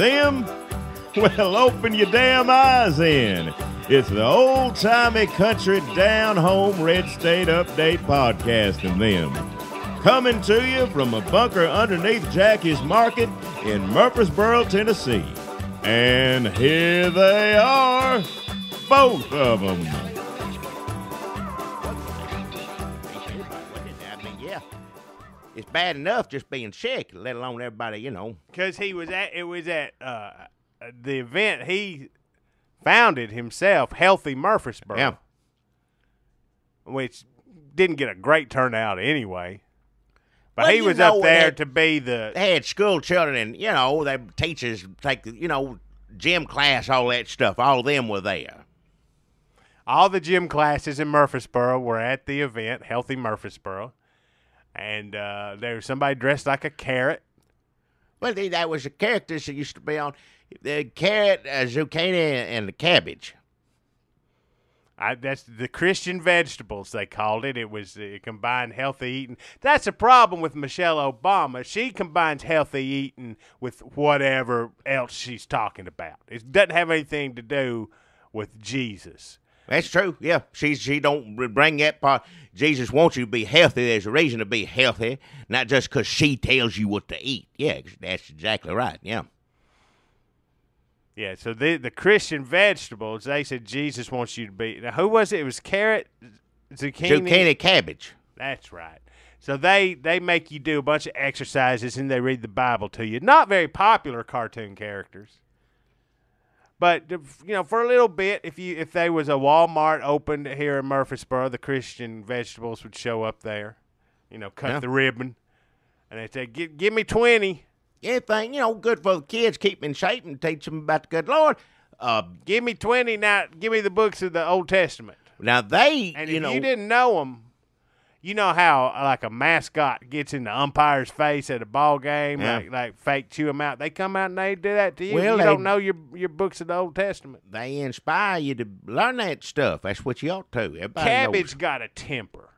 See 'em? Well, open your damn eyes in. It's the old-timey country down-home red state update podcast and them. Coming to you from a bunker underneath Jackie's Market in Murfreesboro, Tennessee. And here they are, both of them. It's bad enough just being sick, let alone everybody, you know. Because it was at the event he founded himself, Healthy Murfreesboro. Yeah. Which didn't get a great turnout anyway. But Well, he you was know, up there that- to be the... They had school children and, you know, they teachers take, you know, gym class, all that stuff. All of them were there. All the gym classes in Murfreesboro were at the event, Healthy Murfreesboro. And there was somebody dressed like a carrot. Well, that was the characters that used to be on the Carrot, Zucchini, and the Cabbage. That's the Christian vegetables, they called it. It combined healthy eating. That's a problem with Michelle Obama. She combines healthy eating with whatever else she's talking about. It doesn't have anything to do with Jesus. That's true. Yeah, she don't bring that part. Jesus wants you to be healthy. There's a reason to be healthy, not just because she tells you what to eat. Yeah, that's exactly right. Yeah. Yeah, so the Christian vegetables, they said Jesus wants you to be. Now, who was it? It was carrot, Zucchini, cabbage. That's right. So they make you do a bunch of exercises and they read the Bible to you. Not very popular cartoon characters. But, you know, for a little bit, if there was a Walmart opened here in Murfreesboro, the Christian vegetables would show up there, you know, cut the ribbon. And they'd say, give me 20. Anything, you know, good for the kids, keep them in shape and teach them about the good Lord. Give me 20 now. Give me the books of the Old Testament. Now, they, And you if know. you didn't know them, you know how, like, a mascot gets in the umpire's face at a ball game, like fake chew them out. They come out and they do that to you. Well, you don't know your books of the Old Testament. They inspire you to learn that stuff. That's what you ought to. Everybody Cabbage knows. got a temper.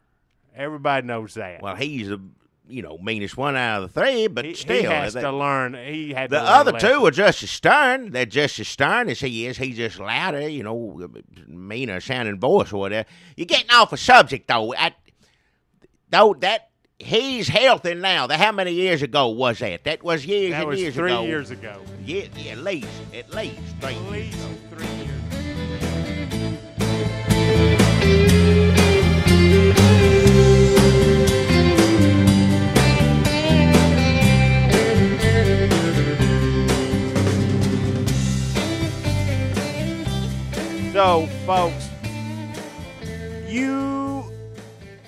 Everybody knows that. Well, he's the, you know, meanest one out of the three, but still. He has to learn. He had The to learn other a lesson. two are just as stern. They're just as stern as he is. He's just louder, you know, meaner sounding voice or whatever. You're getting off a subject, though. That he's healthy now. How many years ago was that? That was years That and was years 3 ago. years ago. Yeah, at least 3 At years least ago. 3 years. So, folks,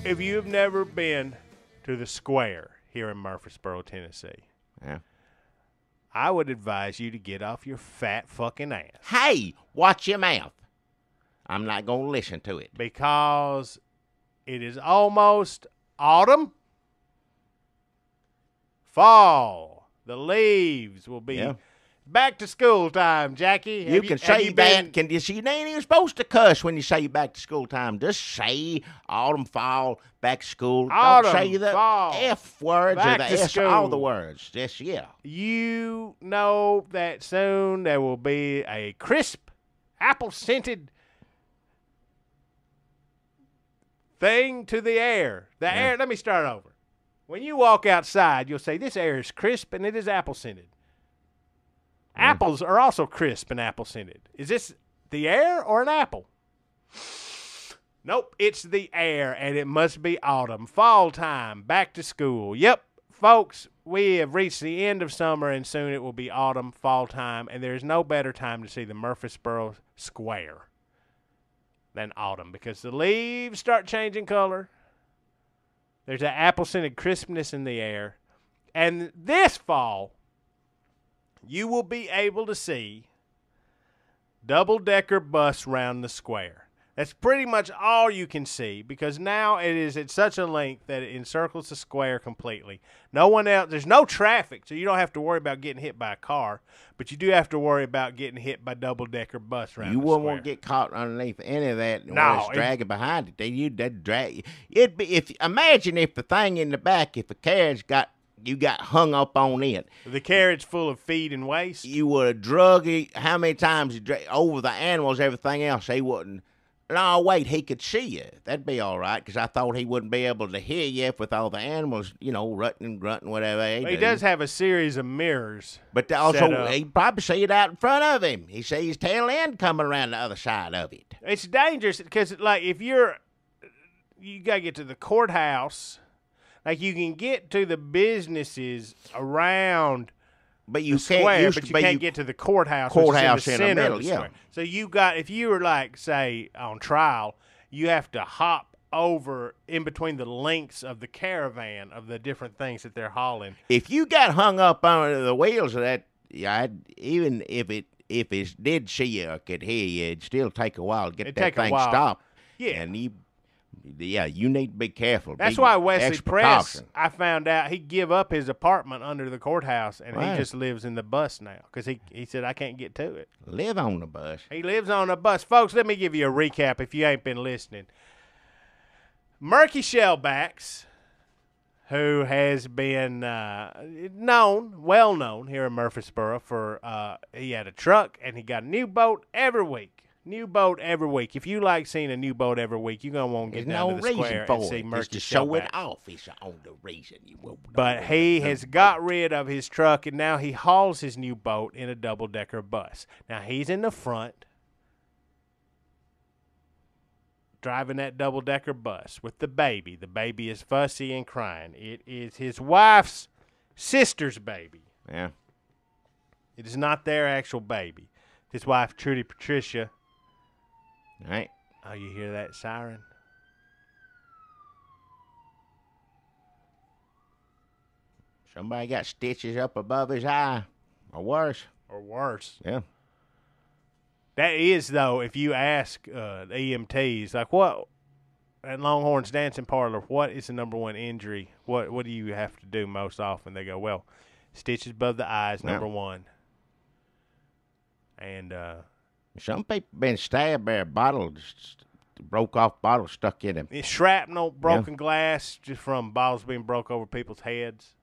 if you've never been to the Square here in Murfreesboro, Tennessee, Yeah. I would advise you to get off your fat fucking ass. Hey, watch your mouth. I'm not going to listen to it. Because it is almost autumn, fall. The leaves will be back to school time, Jackie. You can say that. You ain't even supposed to cuss when you say back to school time. Just say autumn, fall, back to school. Autumn, Don't say the fall, F words or back the to S, school. all the words. Just, yeah. You know that soon there will be a crisp, apple-scented thing to the air. The air, let me start over. When you walk outside, you'll say, this air is crisp and it is apple-scented. Apples are also crisp and apple-scented. Is this the air or an apple? Nope, it's the air, and it must be autumn, fall time, back to school. Yep, folks, we have reached the end of summer, and soon it will be autumn, fall time, and there is no better time to see the Murfreesboro Square than autumn, because the leaves start changing color. There's an apple-scented crispness in the air, and this fall, you will be able to see double-decker bus round the square. That's pretty much all you can see, because now it is at such a length that it encircles the square completely. No one else, there's no traffic, so you don't have to worry about getting hit by a car, but you do have to worry about getting hit by double-decker bus around the square. You wouldn't want to get caught underneath any of that. No, It's dragging behind it. That'd drag you. Imagine if the thing in the back, if a carriage got you got hung up on it. The carriage full of feed and waste. You would have drug it. How many times over the animals, everything else, he wouldn't. No, wait, he could see you. That'd be all right, because I thought he wouldn't be able to hear you with all the animals, rutting and grunting, whatever He does have a series of mirrors. But also, he'd probably see it out in front of him. He sees his tail end coming around the other side of it. It's dangerous, because, like, if you got to get to the courthouse, like, you can get to the businesses around but you the square, but you can't get to the courthouse in the center middle, of the square. So if you were, like, say, on trial, you have to hop over in between the links of the caravan of the different things that they're hauling. If you got hung up on the wheels of that, even if it did see you or could hear you, it'd still take a while to get that thing stopped. Yeah. And you need to be careful. That's why Wesley Press, I found out, he give up his apartment under the courthouse, and he just lives in the bus now, because he said, I can't get to it. Live on the bus. He lives on the bus. Folks, let me give you a recap if you ain't been listening. Murky Shellbacks, who has been well known here in Murfreesboro for, he had a truck, and he got a new boat every week. New boat every week. If you like seeing a new boat every week, you're going to want to get down to the square and see Murky Shellback. To show it off is the only reason you will. But he has got rid of his truck, and now he hauls his new boat in a double-decker bus. Now, he's in the front driving that double-decker bus with the baby. The baby is fussy and crying. It is his wife's sister's baby. Yeah. It is not their actual baby. His wife, Trudy Patricia. Right. Oh, you hear that siren? Somebody got stitches up above his eye, or worse. Or worse. Yeah. That is, though, if you ask the EMTs, like, what, at Longhorn's Dancing Parlor, what is the number one injury? What do you have to do most often? They go, well, stitches above the eyes, number one. And some people been stabbed by a bottle, broke off bottle stuck in them. It's shrapnel, broken glass, just from bottles being broke over people's heads.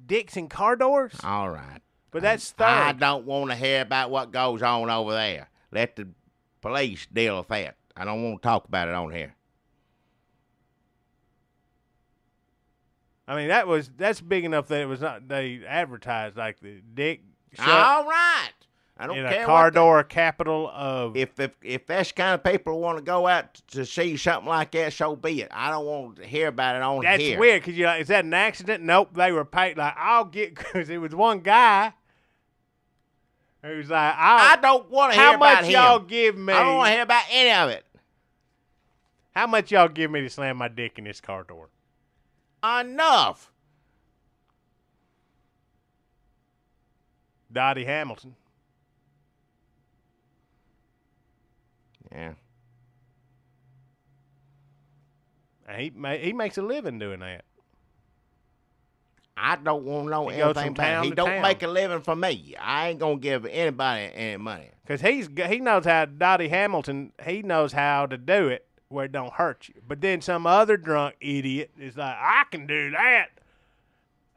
Dixon car doors? All right. But that's third. I don't want to hear about what goes on over there. Let the police deal with that. I don't want to talk about it on here. I mean, that's big enough that it was not. They advertised like the Dick. All right, I don't care. A car door capital of. If that's the kind of people who want to go out to see something like that, so be it. I don't want to hear about it on here. That's weird because you're like, is that an accident? Nope, they were paid. Like I'll get because it was one guy who's like, I don't want to hear about him. How much y'all give me? I don't want to hear about any of it. How much y'all give me to slam my dick in this car door? Enough. Dottie Hamilton. Yeah. And he makes a living doing that. I don't want to know anything about it. He don't make a living for me. I ain't going to give anybody any money. Because he knows how, Dottie Hamilton, he knows how to do it where it don't hurt you. But then some other drunk idiot is like, I can do that.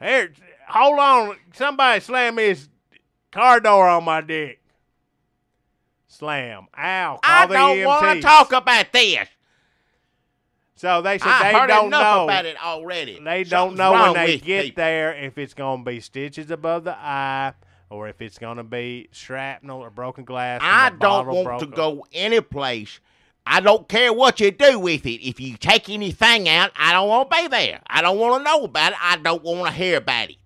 Here, hold on. Somebody slam his car door on my dick. Slam. Ow. Call I the don't want to talk about this. So they said I they heard don't enough know about it already. They Something's don't know when they with get people. there if it's going to be stitches above the eye or if it's going to be shrapnel or broken glass. I don't want to go any place. I don't care what you do with it. If you take anything out, I don't want to be there. I don't want to know about it. I don't want to hear about it.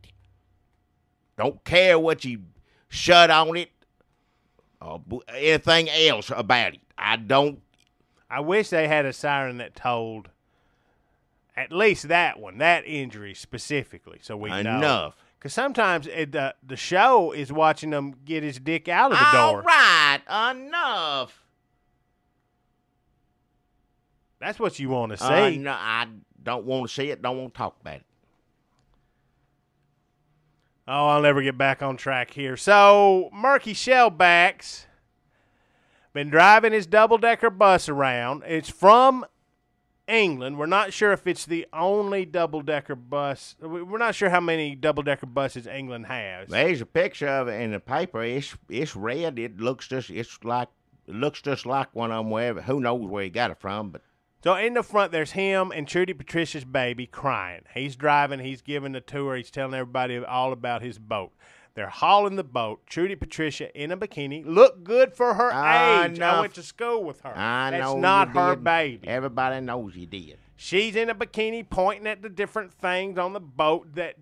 Don't care what you shut on it or anything else about it. I don't. I wish they had a siren that told at least that one, that injury specifically, so we know. Enough. Because sometimes the show is watching them get his dick out of the door. All right, enough. That's what you want to see. No, I don't want to see it. Don't want to talk about it. Oh, I'll never get back on track here. So, Murky Shellback's been driving his double-decker bus around. It's from England. We're not sure if it's the only double-decker bus. We're not sure how many double-decker buses England has. There's a picture of it in the paper. It's red. It looks just like one of them. Wherever, who knows where he got it from? But So in the front, there's him and Trudy Patricia's baby crying. He's driving. He's giving the tour. He's telling everybody all about his boat. They're hauling the boat. Trudy Patricia in a bikini. Look good for her age. I went to school with her. That's not her baby. Everybody knows you did. She's in a bikini pointing at the different things on the boat that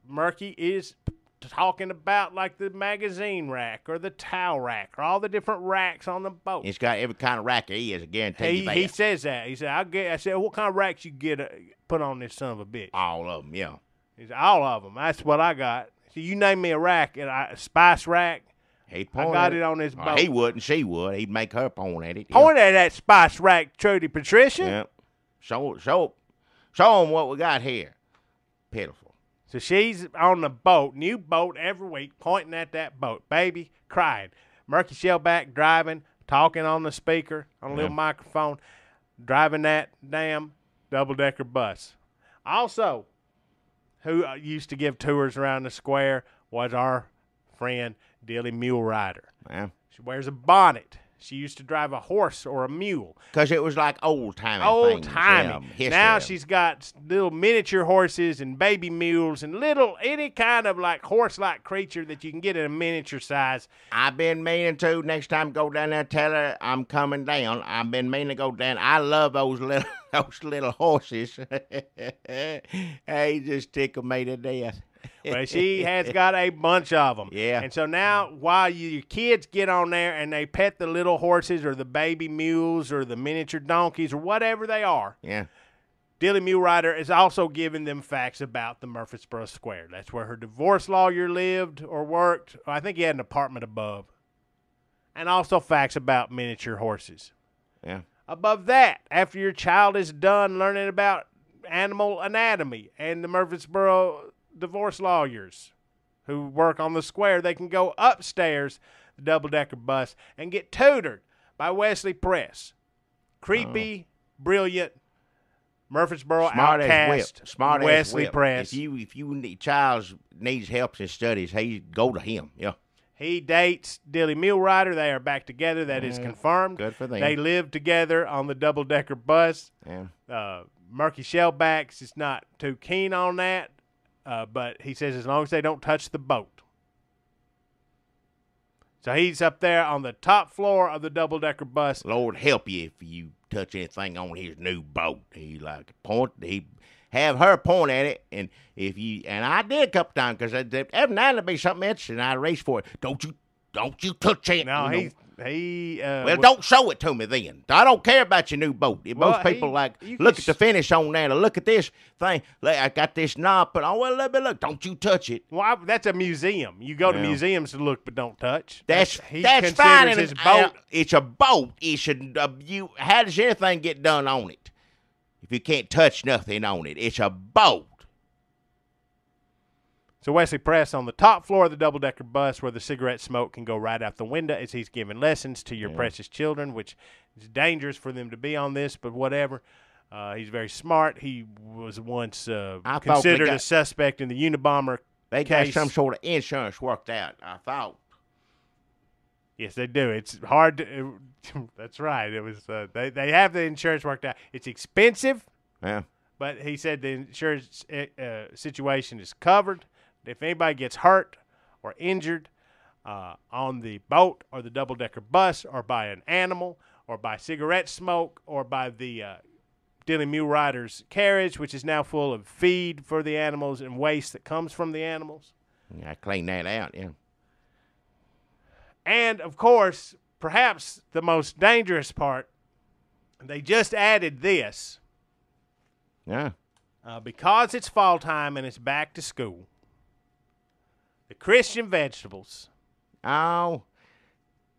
Murky is talking about, like the magazine rack or the towel rack or all the different racks on the boat. It's got every kind of rack there is, I guarantee you that. He says that. He said, I said, what kind of racks you get put on this son of a bitch? All of them, yeah. He said, all of them. That's what I got. So you name me a rack, a spice rack. I got it on his boat. He wouldn't. She would. He'd make her point at it. Point at that spice rack, Trudy Patricia. Yeah. Show them what we got here. Pitiful. So she's on the boat, new boat every week, pointing at that boat. Baby crying. Murky Shellback driving, talking on the speaker, on a little microphone, driving that damn double-decker bus. Also, who used to give tours around the square was our friend Dilly Mule Rider. Yeah. She wears a bonnet. She used to drive a horse or a mule. Because it was like old-timey Old-timey. things. Now she's got little miniature horses and baby mules and any kind of like horse-like creature that you can get in a miniature size. I've been meaning to. Next time go down there, tell her I'm coming down. I've been meaning to go down. I love those little horses. They just tickle me to death. Well, she has got a bunch of them. Yeah. And so now while your kids get on there and they pet the little horses or the baby mules or the miniature donkeys or whatever they are, Yeah. Dilly Mule Rider is also giving them facts about the Murfreesboro Square. That's where her divorce lawyer lived or worked. I think he had an apartment above. And also facts about miniature horses. Yeah. Above that, after your child is done learning about animal anatomy and the Murfreesboro divorce lawyers who work on the square, they can go upstairs the double-decker bus and get tutored by Wesley Press. Creepy, brilliant, Murfreesboro outcast Smart Wesley as whip. Press. If you need child needs help in studies, go to him. Yeah. He dates Dilly Mule Rider. They are back together. That is confirmed. Good for them. They live together on the double-decker bus. Yeah. Murky Shellbacks is not too keen on that. But he says as long as they don't touch the boat. So he's up there on the top floor of the double-decker bus. Lord help you if you touch anything on his new boat. He have her point at it, and I did a couple times because every now and then there'd be something interesting, and I'd race for it. Don't you touch it. No, don't show it to me then. I don't care about your new boat. Most people look at the finish on there. Look at this thing. I got this knob, but let me look. Don't you touch it. Well, that's a museum. You go to museums to look, but don't touch. That's considers fine. His boat. It's a boat. It should. How does anything get done on it? If you can't touch nothing on it, it's a boat. So Wesley Press on the top floor of the double-decker bus where the cigarette smoke can go right out the window as he's giving lessons to your precious children, which is dangerous for them to be on this, but whatever. He's very smart. He was once considered a suspect in the Unabomber They case. got some sort of insurance worked out, I thought. Yes, they do. It's hard to that's right. It was they have the insurance worked out. It's expensive. Yeah. But he said the insurance situation is covered. If anybody gets hurt or injured on the boat or the double-decker bus or by an animal or by cigarette smoke or by the Dilly Mule Rider's carriage, which is now full of feed for the animals and waste that comes from the animals. I cleaned that out, yeah. And, of course, perhaps the most dangerous part, they just added this. Yeah. Because it's fall time and it's back to school. The Christian vegetables. Oh,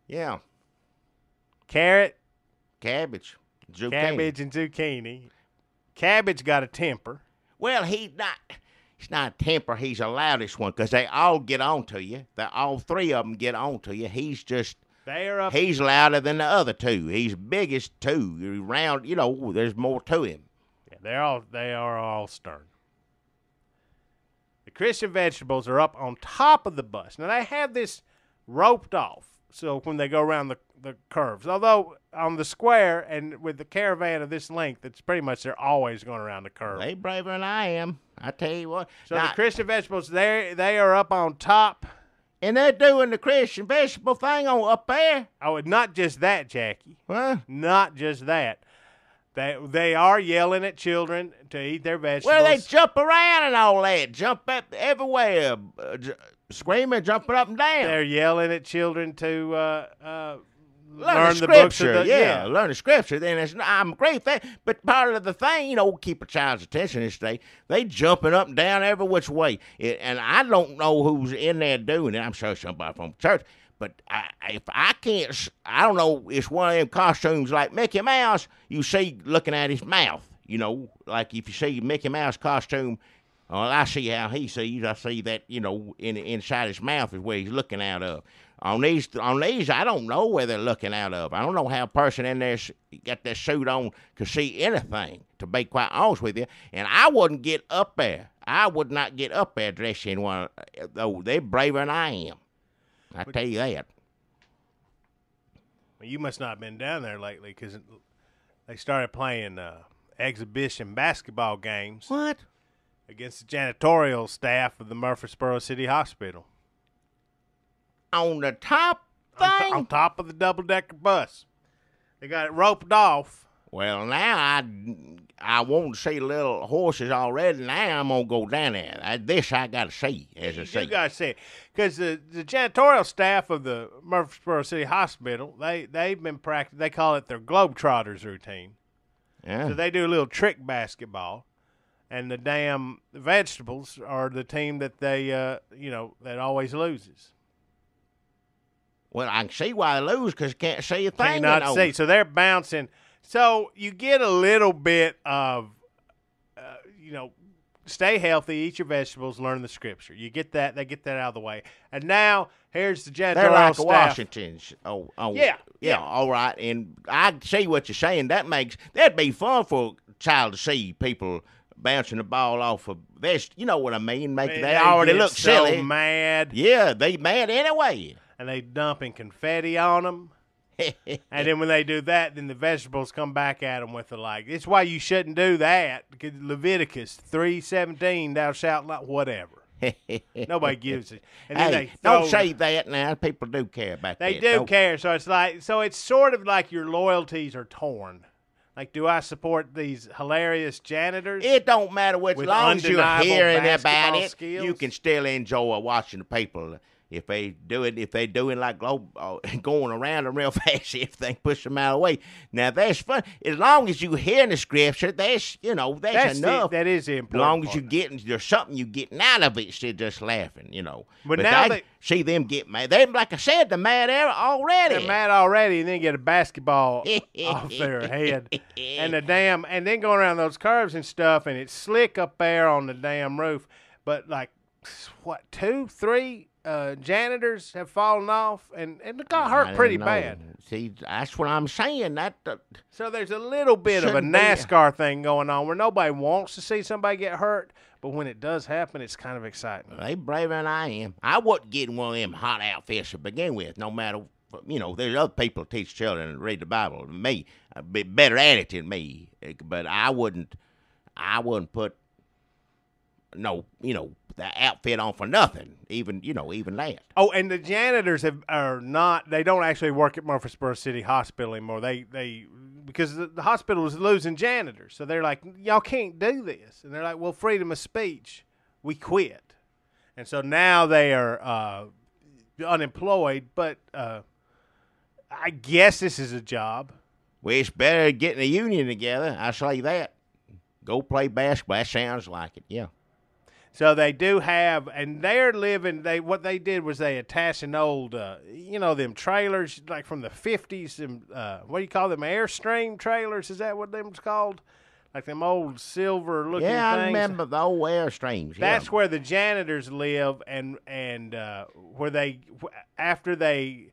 yeah. Carrot. Cabbage. Zucchini. Cabbage and zucchini. Cabbage got a temper. Well, he's not a temper. He's the loudest one because they all get on to you. All three of them get on to you. He's just They are up. He's louder than the other two. He's biggest two. Round, there's more to him. Yeah, they are all stern. The Christian vegetables are up on top of the bus. Now, they have this roped off, so when they go around the curves. Although, on the square and with the caravan of this length, it's pretty much they're always going around the curve. They braver than I am. I tell you what. So now, the Christian vegetables, they are up on top. And they're doing the Christian vegetable thing on up there. Oh, not just that, Jackie. Huh? Not just that. They are yelling at children to eat their vegetables. Well, they jump around and all that. Jump up everywhere. Screaming, jumping up and down. They're yelling at children to learn the books scripture. of Learn the scripture. Then I'm great with that. But part of the thing, keep a child's attention this day. They jumping up and down every which way. And I don't know who's in there doing it. I'm sure somebody from church. But if I can't, I don't know. It's one of them costumes like Mickey Mouse. You see looking at his mouth. Like if you see Mickey Mouse costume. Well, I see how he sees. I see that, inside his mouth is where he's looking out of. On these, I don't know where they're looking out of. I don't know how a person in there got that suit on could see anything, to be quite honest with you. And I wouldn't get up there. I would not get up there dressed in one. Though they're braver than I am. I tell you that. Well, you must not have been down there lately because they started playing exhibition basketball games. What? Against the janitorial staff of the Murfreesboro City Hospital. On the top thing? On top of the double-decker bus. They got it roped off. Well, now I want to see little horses already. Now I'm going to go down there. This I got to see as a see. You got to see it. Because the janitorial staff of the Murfreesboro City Hospital, they've been practicing. They call it their Globetrotters routine. Yeah. So they do a little trick basketball. And the damn vegetables are the team that they, that always loses. Well, I can see why they lose because you can't see a thing. Cannot see. So they're bouncing. So you get a little bit of, stay healthy, eat your vegetables, learn the scripture. You get that. They get that out of the way. And now here's the janitorial They're like staff. Washington's. Yeah. All right. And I see what you're saying. That'd be fun for a child to see people bouncing the ball off of this. You know what I mean? They already look so silly. Mad. Yeah, they mad anyway. And they dumping confetti on them. And then when they do that, then the vegetables come back at them with it's why you shouldn't do that. Because Leviticus 3:17, thou shalt not, whatever. Nobody gives it. And then don't say that now. People do care about that. They do care. So it's sort of like your loyalties are torn. Like, do I support these hilarious janitors? It don't matter as long as you're hearing about it. Skills? You can still enjoy watching the people. If they doing like going around them real fast, if they push them out of the way. Now that's fun. As long as you hear the scripture, that's enough. That is the important. As long as part. there's something you getting out of it instead of just laughing, But now they see them get mad. They, like I said, they're mad already. They're mad already, and then get a basketball off their head, and then going around those curves and stuff, and it's slick up there on the damn roof. But 2, 3. Janitors have fallen off and it got hurt pretty bad. See, that's what I'm saying. So there's a little bit of a NASCAR thing going on where nobody wants to see somebody get hurt, but when it does happen, it's kind of exciting. They braver than I am. I wasn't getting one of them hot outfits to begin with, no matter, there's other people who teach children to read the Bible than me, a bit better at it than me, but I wouldn't put the outfit on for nothing, even that. Oh, and the janitors they don't actually work at Murfreesboro City Hospital anymore. They because the hospital is losing janitors. So they're like, y'all can't do this. And they're like, well, freedom of speech, we quit. And so now they are unemployed, but I guess this is a job. Well, it's better getting a union together. I say that. Go play basketball. That sounds like it, yeah. So they do have, and they're living. What they did was they attached an old, them trailers like from the 50s. And what do you call them? Airstream trailers? Is that what them's called? Like them old silver-looking things. Yeah, I remember the old Airstreams. That's where the janitors live, and where after they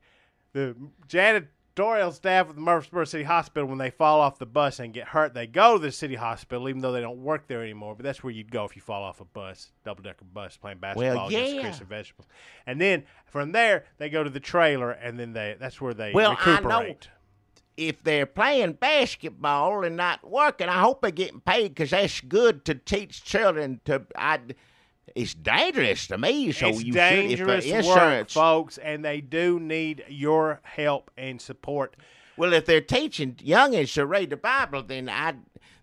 the janitorial staff of the Murfreesboro City Hospital, when they fall off the bus and get hurt, they go to the city hospital, even though they don't work there anymore. But that's where you'd go if you fall off a bus, double-decker bus, playing basketball against Christian Vegetables. And then from there, they go to the trailer, and then that's where they recuperate. I know if they're playing basketball and not working, I hope they're getting paid because that's good to teach children to. It's dangerous to me, so it's you dangerous should. If work, folks, and they do need your help and support. Well, if they're teaching youngins to read the Bible, then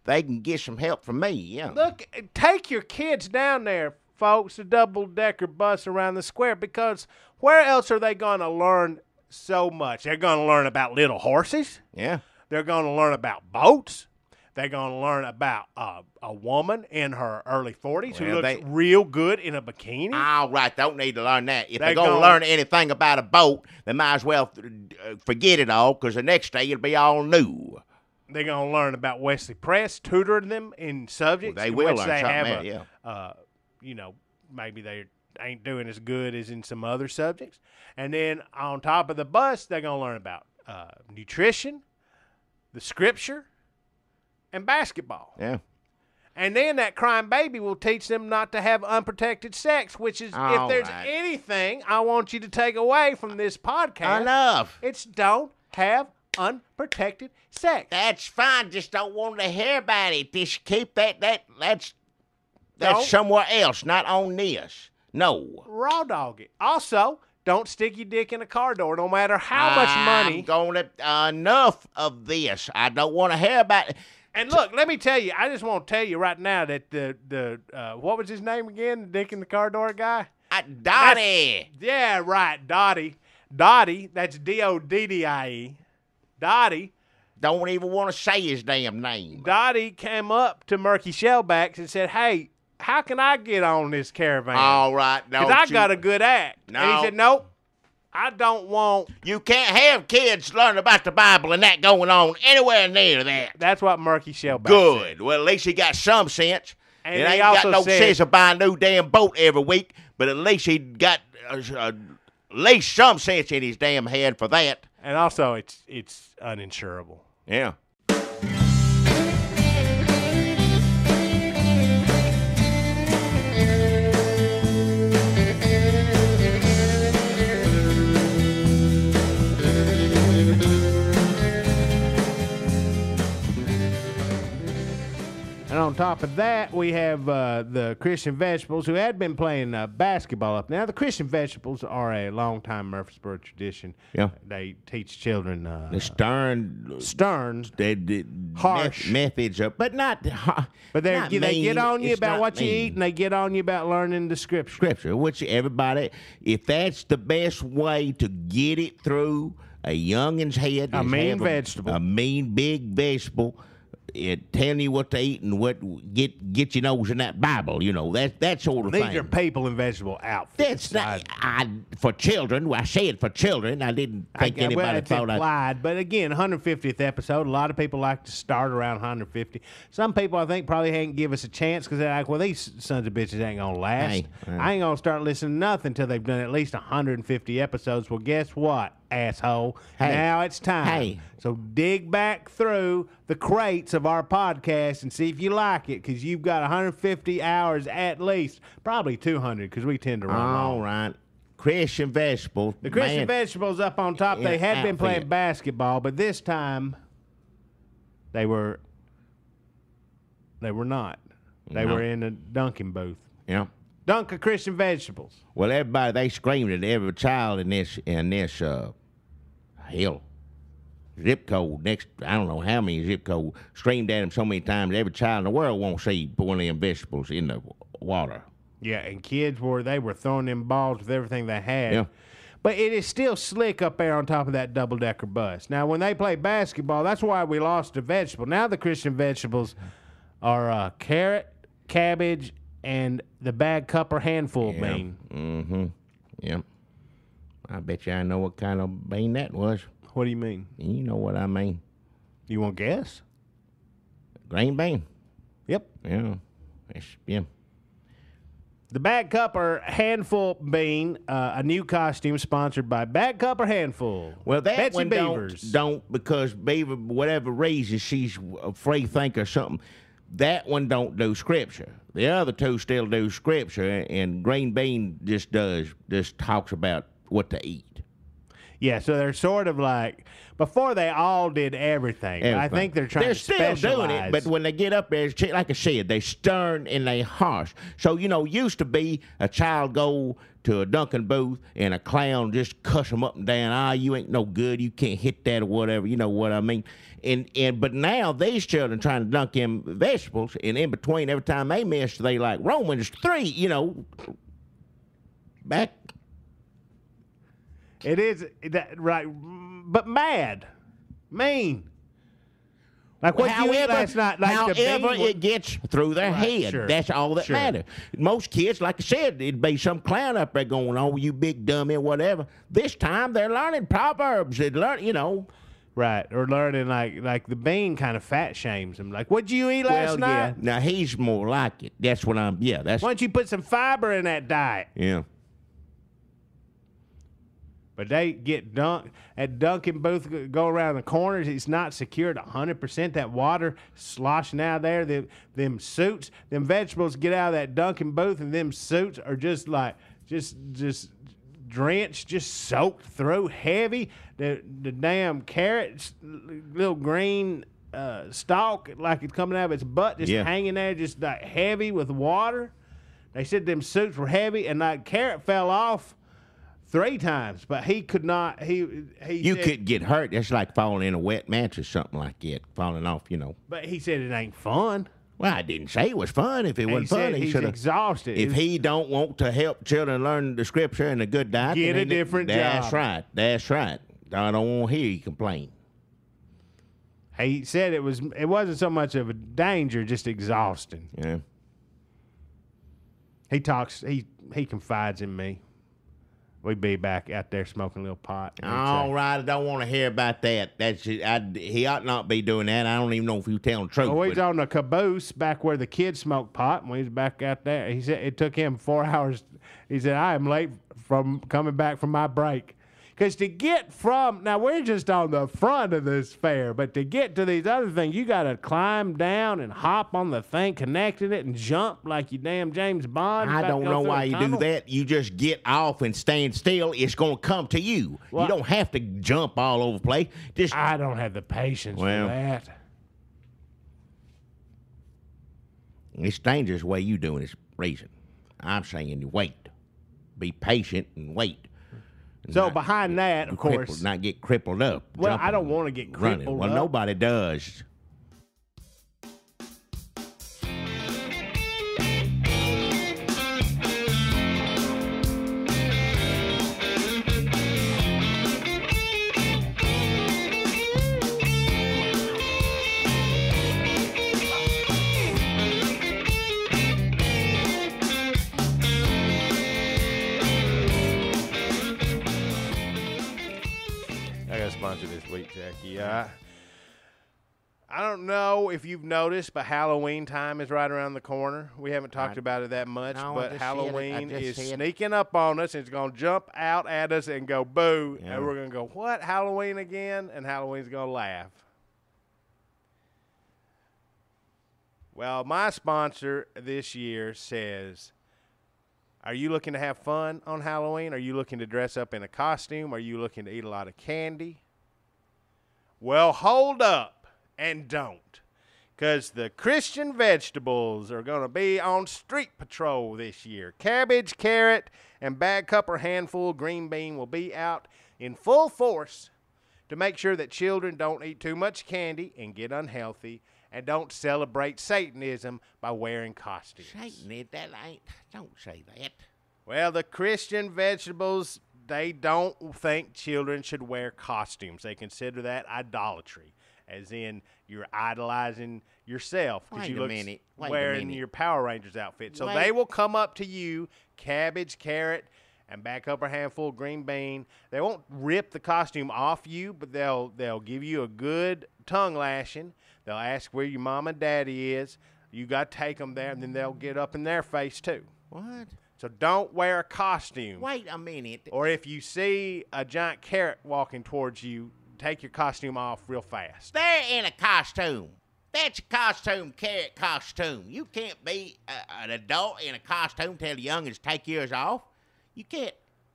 they can get some help from me. Yeah. Look, take your kids down there, folks, a double-decker bus around the square, because where else are they going to learn so much? They're going to learn about little horses. Yeah. They're going to learn about boats. They're going to learn about a woman in her early 40s who looks real good in a bikini. All right, don't need to learn that. If they're going to learn anything about a boat, they might as well forget it all, because the next day it'll be all new. They're going to learn about Wesley Press, tutoring them in subjects they will in which learn they something have maybe they ain't doing as good as in some other subjects. And then on top of the bus, they're going to learn about nutrition, the scripture, and basketball. Yeah. And then that crying baby will teach them not to have unprotected sex, which is, if there's anything I want you to take away from this podcast, enough. It's don't have unprotected sex. That's fine. Just don't want to hear about it. Just keep that's somewhere else, not on this. No. Raw dog it. Also, don't stick your dick in a car door, no matter how much money. I'm going to enough of this. I don't want to hear about it. And look, let me tell you, I just want to tell you right now that the what was his name again? The dick in the car door guy? Dottie. Yeah, right, Dottie. Dottie, that's Doddie. Dottie. Don't even want to say his damn name. Dottie came up to Murky Shellbacks and said, hey, how can I get on this caravan? All right. Because I got a good act. No. And he said, nope. I don't want. You can't have kids learn about the Bible and that going on anywhere near that. That's what Murky Shellback Good. said. Well, at least he got some sense. And it he ain't also got no said, sense of buying a new damn boat every week, but at least he got at least some sense in his damn head for that. And also, it's uninsurable. Yeah. And on top of that, we have the Christian Vegetables, who had been playing basketball up. Now, the Christian Vegetables are a long-time Murfreesboro tradition. Yeah. They teach children the stern, harsh methods, but not. But they get on you about what you mean. eat, and they get on you about learning the scripture. Which everybody, if that's the best way to get it through a youngin's head, a mean vegetable, a mean big vegetable. It telling you what to eat and what get your nose in that Bible, that sort of thing. These are people in vegetable outfits. That's not for children. Well, I said for children. I didn't think anybody thought implied. But again, 150th episode. A lot of people like to start around 150. Some people, I think, probably ain't give us a chance because they're like, well, these sons of bitches ain't gonna last. Hey. I ain't gonna start listening to nothing until they've done at least 150 episodes. Well, guess what, asshole? Hey. Now it's time. Hey. So dig back through the crates of our podcast and see if you like it, because you've got 150 hours at least, probably 200, because we tend to run all long. right. Christian Vegetables. The Christian Vegetables up on top. They had been playing basketball, but this time they were not. They were in a dunking booth. Yeah. Dunk of Christian Vegetables. Well, everybody, they screamed at every child in this zip code, next, I don't know how many zip code, screamed at them so many times, every child in the world won't see one of them vegetables in the water. Yeah, and kids they were throwing them balls with everything they had. Yeah. But it is still slick up there on top of that double-decker bus. Now, when they play basketball, that's why we lost a vegetable. Now the Christian Vegetables are carrot, cabbage, and the bag cup or handful bean. Mm-hmm. Yep. I bet you I know what kind of bean that was. What do you mean? You know what I mean. You want to guess? Green bean. Yep. Yeah. Yeah. The Bad Cup or Handful Bean, a new costume sponsored by Bad Cup or Handful. Well, that Betsy one Beavers. don't because Beaver, whatever reason, she's a free thinker or something. That one don't do scripture. The other two still do scripture, and Green Bean just talks about what to eat. Yeah, so they're sort of like, before they all did everything. I think they're trying to specialize. They're still doing it, but when they get up there, like I said, they stern and they harsh. So, used to be a child go to a Dunkin' booth and a clown just cuss them up and down. You ain't no good. You can't hit that or whatever. You know what I mean? But now these children trying to dunk them vegetables, and in between, every time they miss, they like Romans 3, back. It is that right, but mad, mean. Like what you eat last night. Like however it gets through their head, sure, that's all that matters. Most kids, like I said, it'd be some clown up there going, "Oh, you big dummy," or whatever. This time they're learning proverbs. They learn, Right, or learning like the Bean kind of fat shames him. Like, what'd you eat last night? Yeah. Now he's more like it. That's what I'm. Yeah, that's. Why don't you put some fiber in that diet? Yeah. But they get dunked at Dunkin' booth, go around the corners. It's not secured 100%. That water sloshing out there. Them suits, them vegetables get out of that Dunkin' booth, and them suits are just like just drenched, just soaked through, heavy. The damn carrots, little green stalk, like it's coming out of its butt, just hanging there, just like heavy with water. They said them suits were heavy, and like carrot fell off 3 times, but he could not. You could get hurt. That's like falling in a wet mattress, something like that, falling off. But he said it ain't fun. Well, I didn't say it was fun. If it wasn't fun, he's exhausted. If he don't want to help children learn the scripture and a good diet, get a different job. That's right. I don't want to hear you complain. He said it wasn't so much of a danger, just exhausting. Yeah. He talks. He confides in me. We'd be back out there smoking a little pot. All right, I don't want to hear about that. He ought not be doing that. I don't even know if he was telling the truth. Well, we was on the caboose back where the kids smoked pot, and we was back out there. He said it took him 4 hours. He said, I am late from coming back from my break. Because to get from, now we're just on the front of this fair, but to get to these other things, you got to climb down and hop on the thing, connecting it, and jump like you damn James Bond. I don't know why you do that. You just get off and stand still. It's going to come to you. Well, you don't have to jump all over the place. I don't have the patience for that. It's dangerous the way you doing this reason. I'm saying you wait. Be patient and wait. So behind that, of course, not get crippled up. Well, I don't want to get crippled up. Well, nobody does. Sponsor this week, Jackie. I don't know if you've noticed, but Halloween time is right around the corner. We haven't talked about it that much, but Halloween is sneaking up on us, and it's going to jump out at us and go boo, and we're going to go, what, Halloween again? And Halloween's going to laugh. Well, my sponsor this year says, are you looking to have fun on Halloween? Are you looking to dress up in a costume? Are you looking to eat a lot of candy? Well, hold up and don't, because the Christian vegetables are going to be on street patrol this year. Cabbage, Carrot, and Bad Cup or Handful Green Bean will be out in full force to make sure that children don't eat too much candy and get unhealthy, and don't celebrate Satanism by wearing costumes. Don't say that. Well, the Christian vegetables, they don't think children should wear costumes. They consider that idolatry, as in you're idolizing yourself because you look wearing your Power Rangers outfit. So they will come up to you, Cabbage, Carrot, and Bad Cup or Handful Green Bean. They won't rip the costume off you, but they'll give you a good tongue lashing. They'll ask where your mom and daddy is. You got to take them there, and then they'll get up in their face too. What? So don't wear a costume. Wait a minute. Or if you see a giant carrot walking towards you, take your costume off real fast. They're in a costume. That's a costume, carrot costume. You can't be an adult in a costume, tell the youngins take yours off. You can't.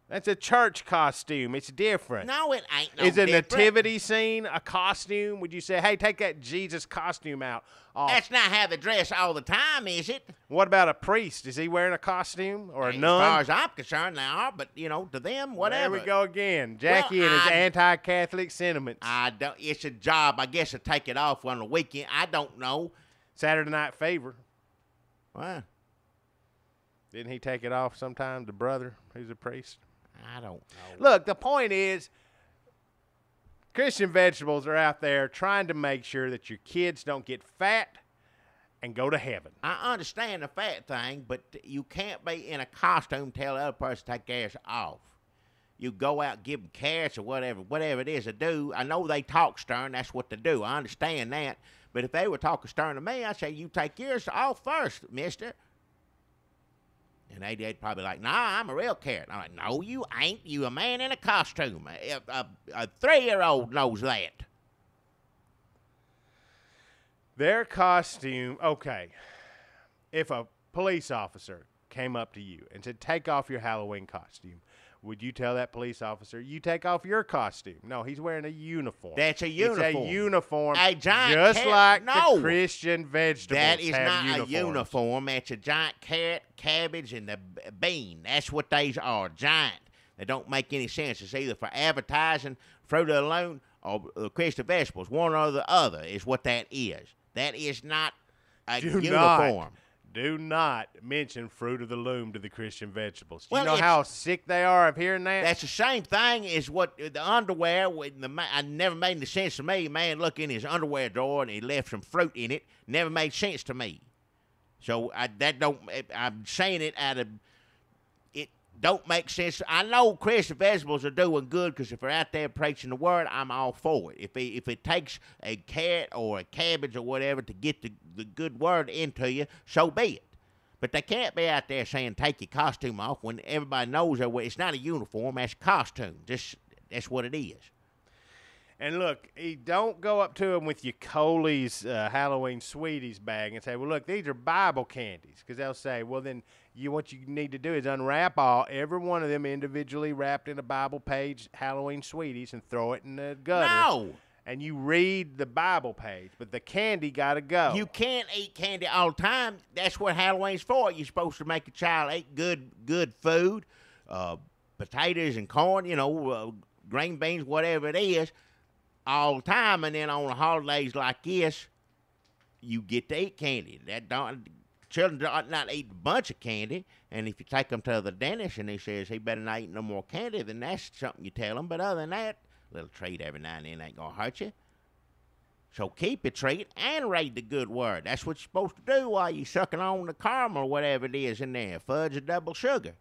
That's a church costume. It's different. No, it ain't no Is a different. nativity scene a costume? Would you say, hey, take that Jesus costume off? That's not how they dress all the time, is it? What about a priest? Is he wearing a costume or a As nun? far as I'm concerned, they are, but, to them, whatever. There we go again. Jackie Well, and his I- anti-Catholic sentiments. It's a job, I guess, to take it off on the weekend. I don't know. Saturday Night Fever. Well, Didn't he take it off sometime, the brother who's a priest? I don't know. Look, the point is, Christian Vegetables are out there trying to make sure that your kids don't get fat and go to heaven. I understand the fat thing, but you can't be in a costume tell the other person to take theirs off. You go out and give them carrots or whatever it is they do. I know they talk stern. That's what they do. I understand that. But if they were talking stern to me, I'd say, you take yours off first, mister. And they'd probably like, nah, I'm a real carrot. I'm like, no, you ain't. You a man in a costume. A 3-year-old knows that. Their costume, okay. If a police officer came up to you and said, take off your Halloween costume, would you tell that police officer, you take off your costume? No, he's wearing a uniform. That's a uniform. It's a uniform. A giant just carrot. like No. the Christian Vegetables That is have not uniforms. a uniform. That's a giant carrot, cabbage, and the bean. That's what these are, giant. They don't make any sense. It's either for advertising, fruit of the loom, or Christian Vegetables. One or the other is what that is. That is not a uniform. Do not mention Fruit of the Loom to the Christian Vegetables. Do Well, you know how sick they are of hearing that? That's the same thing as what the underwear. I never made any sense to me. Man, look in his underwear drawer and he left some fruit in it. Never made sense to me. So I'm saying it out of it. Don't make sense. I know Christian Vegetables are doing good because if they're out there preaching the word, I'm all for it. If it takes a carrot or a cabbage or whatever to get the good word into you, so be it. But they can't be out there saying take your costume off when everybody knows that it's not a uniform, that's a costume. That's what it is. And look, don't go up to them with your Coley's Halloween Sweeties bag and say, well, look, these are Bible candies. Because they'll say, well, then what you need to do is unwrap every one of them individually wrapped in a Bible page Halloween Sweeties and throw it in the gutter. No. And you read the Bible page, but the candy got to go. You can't eat candy all the time. That's what Halloween's for. You're supposed to make a child eat good food, potatoes and corn, green beans, whatever it is, all the time. And then on holidays like this, you get to eat candy. Children ought not eat a bunch of candy. And if you take them to the dentist and he says he better not eat no more candy, then that's something you tell them. But other than that, a little treat every now and then ain't going to hurt you. So keep your treat and read the good word. That's what you're supposed to do while you're sucking on the caramel or whatever it is in there, fudge or double sugar.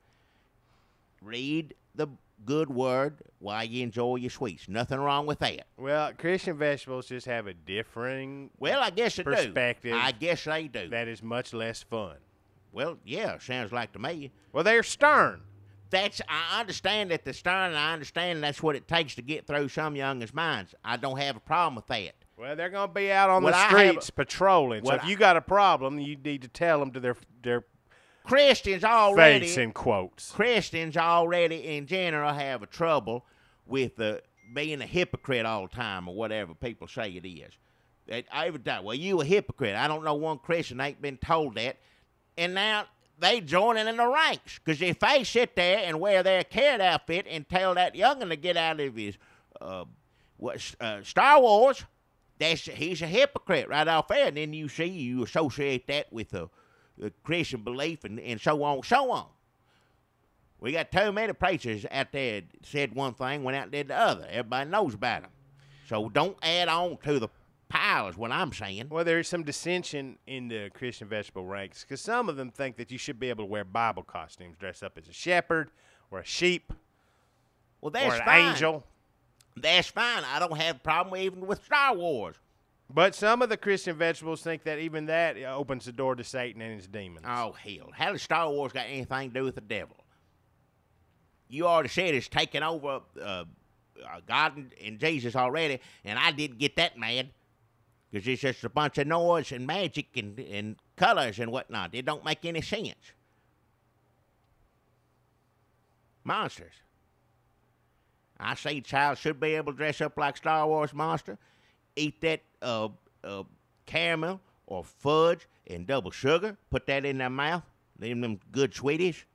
Read the good word while you enjoy your sweets. Nothing wrong with that. Well, Christian Vegetables just have a differing I guess they perspective. do. I guess they do. That is much less fun. Well, yeah, sounds like to me. Well, they're stern. I understand that they're stern, and I understand that's what it takes to get through some youngins' minds. I don't have a problem with that. Well, they're going to be out on Well, the streets patrolling. So if you got a problem, you need to tell them to their Christians already face in quotes. Christians already in general have a trouble with being a hypocrite all the time or whatever people say it is. Well, you a hypocrite. I don't know one Christian ain't been told that. And now they joining in the ranks. Because if they sit there and wear their carrot outfit and tell that youngin' to get out of his Star Wars, he's a hypocrite right off there. And then you associate that with the Christian belief and so on, so on. We got too many preachers out there that said one thing, went out and did the other. Everybody knows about them. So don't add on to the pile is what I'm saying. Well, there's some dissension in the Christian vegetable ranks because some of them think that you should be able to wear Bible costumes, dress up as a shepherd or a sheep Well, that's or an fine. angel. That's fine. I don't have a problem even with Star Wars. But some of the Christian vegetables think that even that opens the door to Satan and his demons. Oh, hell. How does Star Wars got anything to do with the devil? You already said it's taken over God and Jesus already, and I didn't get that mad. Because it's just a bunch of noise and magic and colors and whatnot. It don't make any sense. Monsters. I say child should be able to dress up like Star Wars monster, eat that caramel or fudge and double sugar, put that in their mouth, them good sweeties,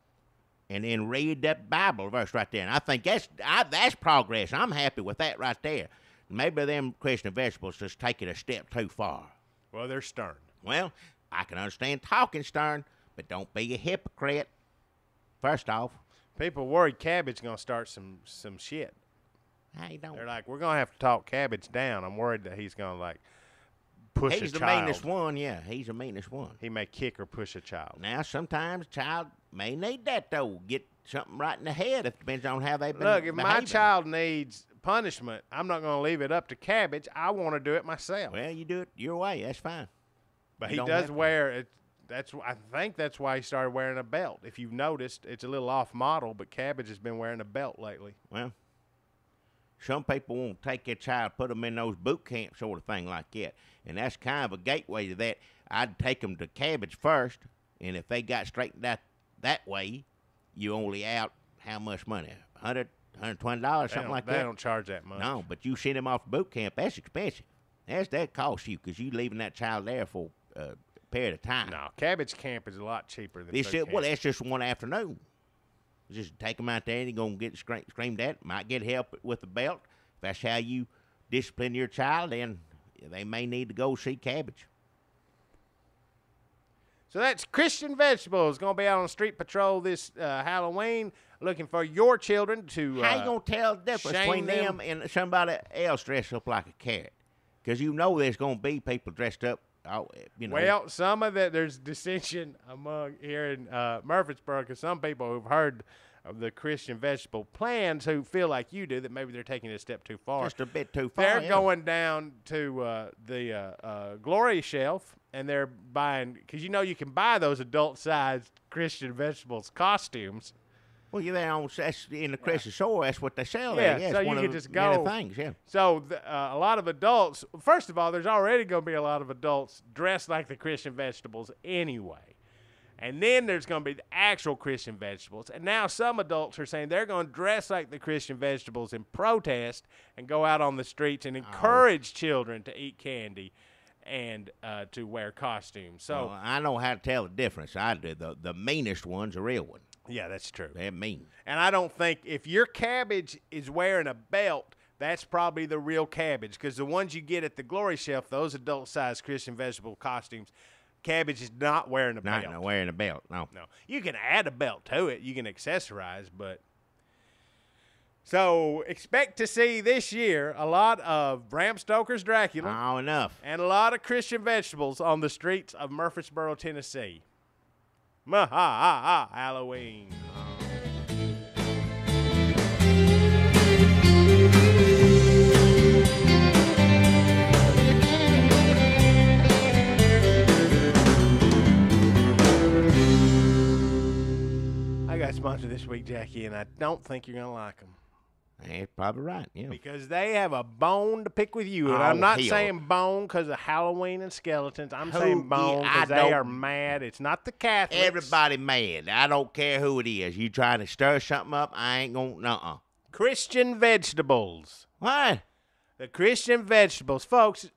and then read that Bible verse right there. And I think that's progress. I'm happy with that right there. Maybe them Christian vegetables just take it a step too far. Well, they're stern. Well, I can understand talking stern, but don't be a hypocrite. First off. People worried Cabbage going to start some shit. Hey, don't. They're like, we're going to have to talk Cabbage down. I'm worried that he's going to, like, push a child. He's the meanest one, yeah. He's the meanest one. He may kick or push a child. Now, sometimes a child may need that, though. Get something right in the head. It depends on how they've been Look, if behaving. my child needs punishment, I'm not going to leave it up to Cabbage. I want to do it myself. Well, you do it your way. That's fine. But You he don't does have to. wear it. I think that's why he started wearing a belt. If you've noticed, it's a little off model, but Cabbage has been wearing a belt lately. Well, some people won't take their child, put them in those boot camp sort of thing like that. And that's kind of a gateway to that. I'd take them to Cabbage first, and if they got straightened out that way, you only out how much money? $100, $120, something like that? They don't charge that much. No, but you send him off to boot camp, that's expensive. That costs you because you leaving that child there for a period of time. No, Cabbage camp is a lot cheaper than boot camp. Well, that's just one afternoon. Just take them out there and you're going to get screamed at. Might get help with the belt. If that's how you discipline your child, then they may need to go see Cabbage. So that's Christian Vegetables. Going to be out on street patrol this Halloween, looking for your children to How you going to tell the difference between them and somebody else dressed up like a carrot? Because you know there's going to be people dressed up. Well, some of that, there's dissension among here in Murfreesboro because some people who've heard of the Christian vegetable plans who feel like you do that maybe they're taking it a step too far. Just a bit too far. They're going down to the glory shelf and they're buying, because you can buy those adult-sized Christian vegetables costumes. Well, you're there that's in the Christian store. That's what they sell Yeah, there. Yeah, so it's you one could of just many go. things, yeah. So a lot of adults, first of all, there's already going to be a lot of adults dressed like the Christian vegetables anyway. And then there's going to be the actual Christian vegetables. And now some adults are saying they're going to dress like the Christian vegetables in protest and go out on the streets and encourage children to eat candy and to wear costumes. So Well, I know how to tell the difference. I do. The meanest one's a real one. yeah, that's true. They're mean. And I don't think if your Cabbage is wearing a belt, that's probably the real Cabbage, because the ones you get at the glory shelf, those adult-sized Christian vegetable costumes, Cabbage is not wearing a belt. Not wearing a belt, no. No. You can add a belt to it. You can accessorize, but. So expect to see this year a lot of Bram Stoker's Dracula Oh, enough. and a lot of Christian vegetables on the streets of Murfreesboro, Tennessee. Halloween. I got a sponsor this week, Jackie, and I don't think you're going to like them. You're probably right, yeah. Because they have a bone to pick with you. And Oh, I'm not hell. saying bone because of Halloween and skeletons. I'm Who saying bone gi- I because they don't- are mad. It's not the Catholics. Everybody mad. I don't care who it is. You trying to stir something up, I ain't going to, Christian vegetables. What? The Christian vegetables. Folks,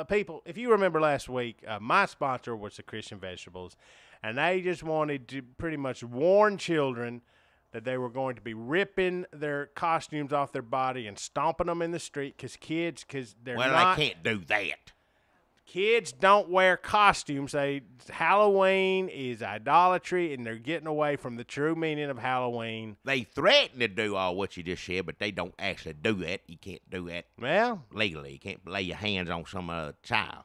people, if you remember last week, my sponsor was the Christian vegetables. And they just wanted to pretty much warn children that they were going to be ripping their costumes off their body and stomping them in the street because they're Well, not. they can't do that. Kids don't wear costumes. Halloween is idolatry, and they're getting away from the true meaning of Halloween. They threaten to do all what you just said, but they don't actually do that. You can't do that Well, legally. You can't lay your hands on some other child.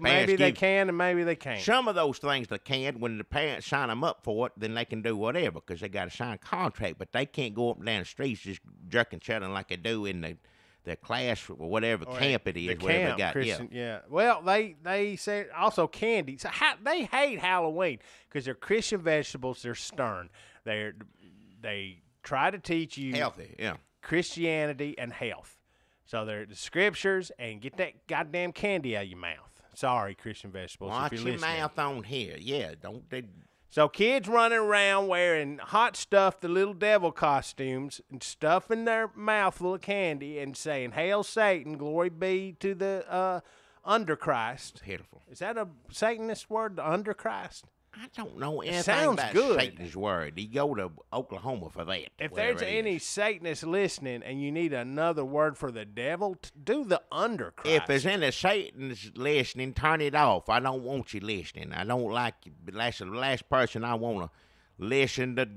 maybe they can and maybe they can't. Some of those things they can. When the parents sign them up for it, then they can do whatever because they got to sign a contract. But they can't go up and down the streets just jerking children like they do in the class or whatever camp it is, the whatever camp, they got. Christian, yeah. Well, they say also candy. So they hate Halloween because they're Christian vegetables. They're stern. They try to teach you Healthy, yeah. Christianity and health. So they're the scriptures and get that goddamn candy out of your mouth. Sorry, Christian vegetables. Watch if you're your listening. mouth on here. Yeah, don't they? So kids running around wearing hot stuff, the little devil costumes, and stuffing their mouth full of candy and saying, "Hail Satan, glory be to the Underchrist." Pitiful. Is that a Satanist word, the Underchrist? I don't know anything sounds about good. Satan's word. You go to Oklahoma for that. If there's any Satanists listening and you need another word for the devil, do the Underchrist. If there's any Satans listening, turn it off. I don't want you listening. I don't like you. That's the last person I want to listen to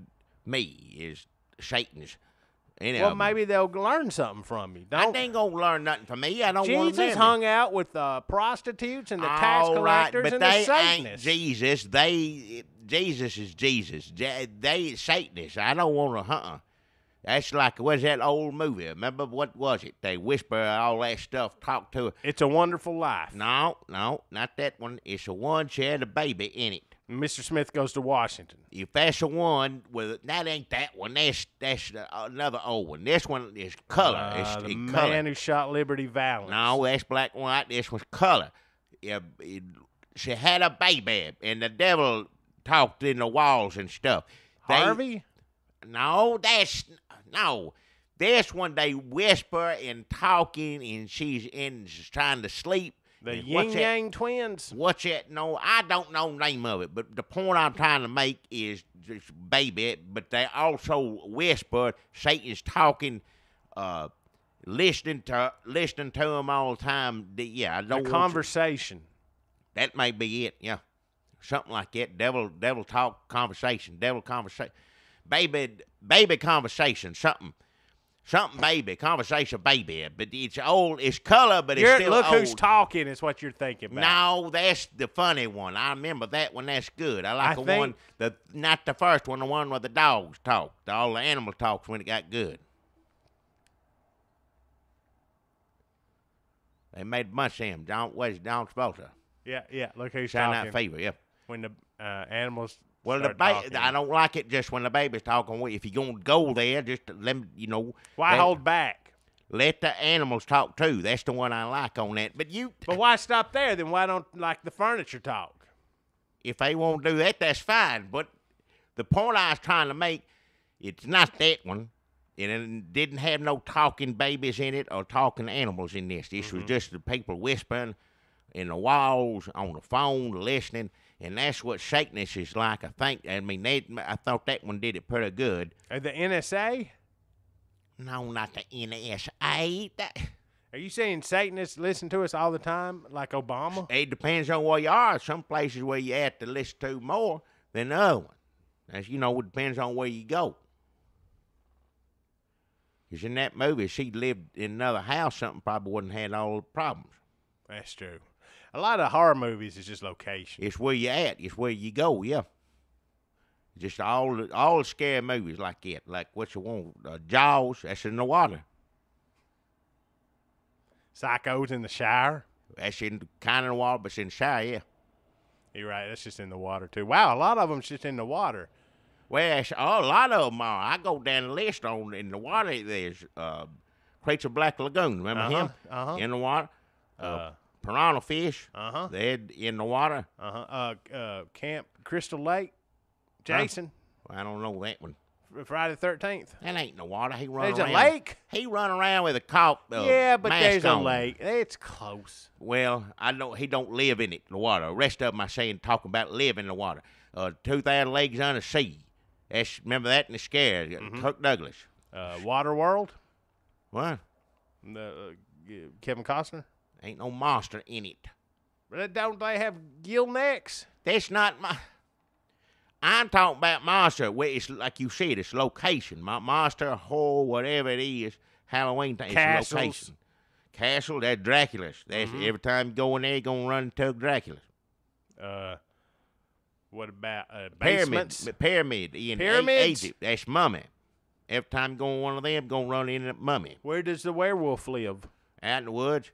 me is Satan's. Any well, of 'em. maybe they'll learn something from you. I ain't going to learn nothing from me. I don't want Jesus them. hung out with prostitutes and the tax All right, collectors but and they the Satanists. ain't Jesus. Jesus is Jesus. They Satanists. I don't want to. That's like what's that old movie? Remember what was it? They whisper all that stuff, talk to her. It's a Wonderful Life. No, not that one. It's the one she had a baby in it. Mr. Smith Goes to Washington. If that's the one with that ain't that one. That's another old one. This one is color. It's The in Man color. Who Shot Liberty Valance. No, that's black and white. This was color. She had a baby, and the devil talked in the walls and stuff. Harvey? No, no. This one they whisper and talking, and she's trying to sleep. The And Yin Yang Twins? What's that? No, I don't know the name of it, but the point I'm trying to make is this baby, but they also whisper, Satan's talking, listening to him all the time. Yeah, I don't The want conversation. that may be it, yeah. Something like that. Devil talk conversation. Devil conversation. Baby conversation. Something baby. Conversation baby. But it's old. It's color, but it's still Look old. Who's Talking is what you're thinking about. No, that's the funny one. I remember that one. That's good. I like one, not the first one, the one where the dogs talked. All the animal talks when it got good. They made a bunch of them. John Travolta. Yeah. Look Who's Saturday Talking. Night Fever, yeah. When the animals Well, start talking. I don't like it just when the baby's talking. If you're going to go there, just let them, Why hold back? Let the animals talk too. That's the one I like on that. But Why stop there? Then why don't like the furniture talk? if they won't do that, that's fine. But the point I was trying to make, it's not that one. It didn't have no talking babies in it or talking animals in this. This was just the people whispering in the walls, on the phone, listening. And that's what Satanists is like, I think. I mean, I thought that one did it pretty good. The NSA? No, not the NSA. Are you saying Satanists listen to us all the time, like Obama? It depends on where you are. Some places where you have to listen to more than the other one. As it depends on where you go. Because in that movie, she lived in another house, something probably wouldn't have had all the problems. That's true. A lot of horror movies is just location. It's where you at. It's where you go, yeah. Just all the scary movies like it. Like what you want. Jaws, that's in the water. Psycho's in the shower. That's in kind of the water, but it's in the shower, yeah. You're right. That's just in the water, too. Wow, a lot of them's just in the water. Well, a lot of them are. I go down the list in the water. There's Crater Black Lagoon. Remember him? In the water. Piranha fish. They're in the water. Camp Crystal Lake. Jason. I don't know that one. Friday the 13th. That ain't in the water. He run There's around. a lake? He run around with a cop. Yeah, but mask there's a on. lake. It's close. Well, he don't live in it, the water. The rest of them I saying talking about live in the water. 2,000 Leagues Under Sea. Remember that in the scare. Kirk Douglas. Water World. What? Kevin Costner. Ain't no monster in it. But don't they have gill necks? That's not my. I'm talking about monster. Where it's like you said, it's location. Monster, horror, whatever it is, Halloween thing. It's location. Castle, that's Dracula's. That's every time you go in there, you're gonna run into Dracula's. What about basements? Pyramid in Pyramids? Egypt. That's Mummy. Every time you go on one of them, going to run into that mummy. Where does the werewolf live? Out in the woods.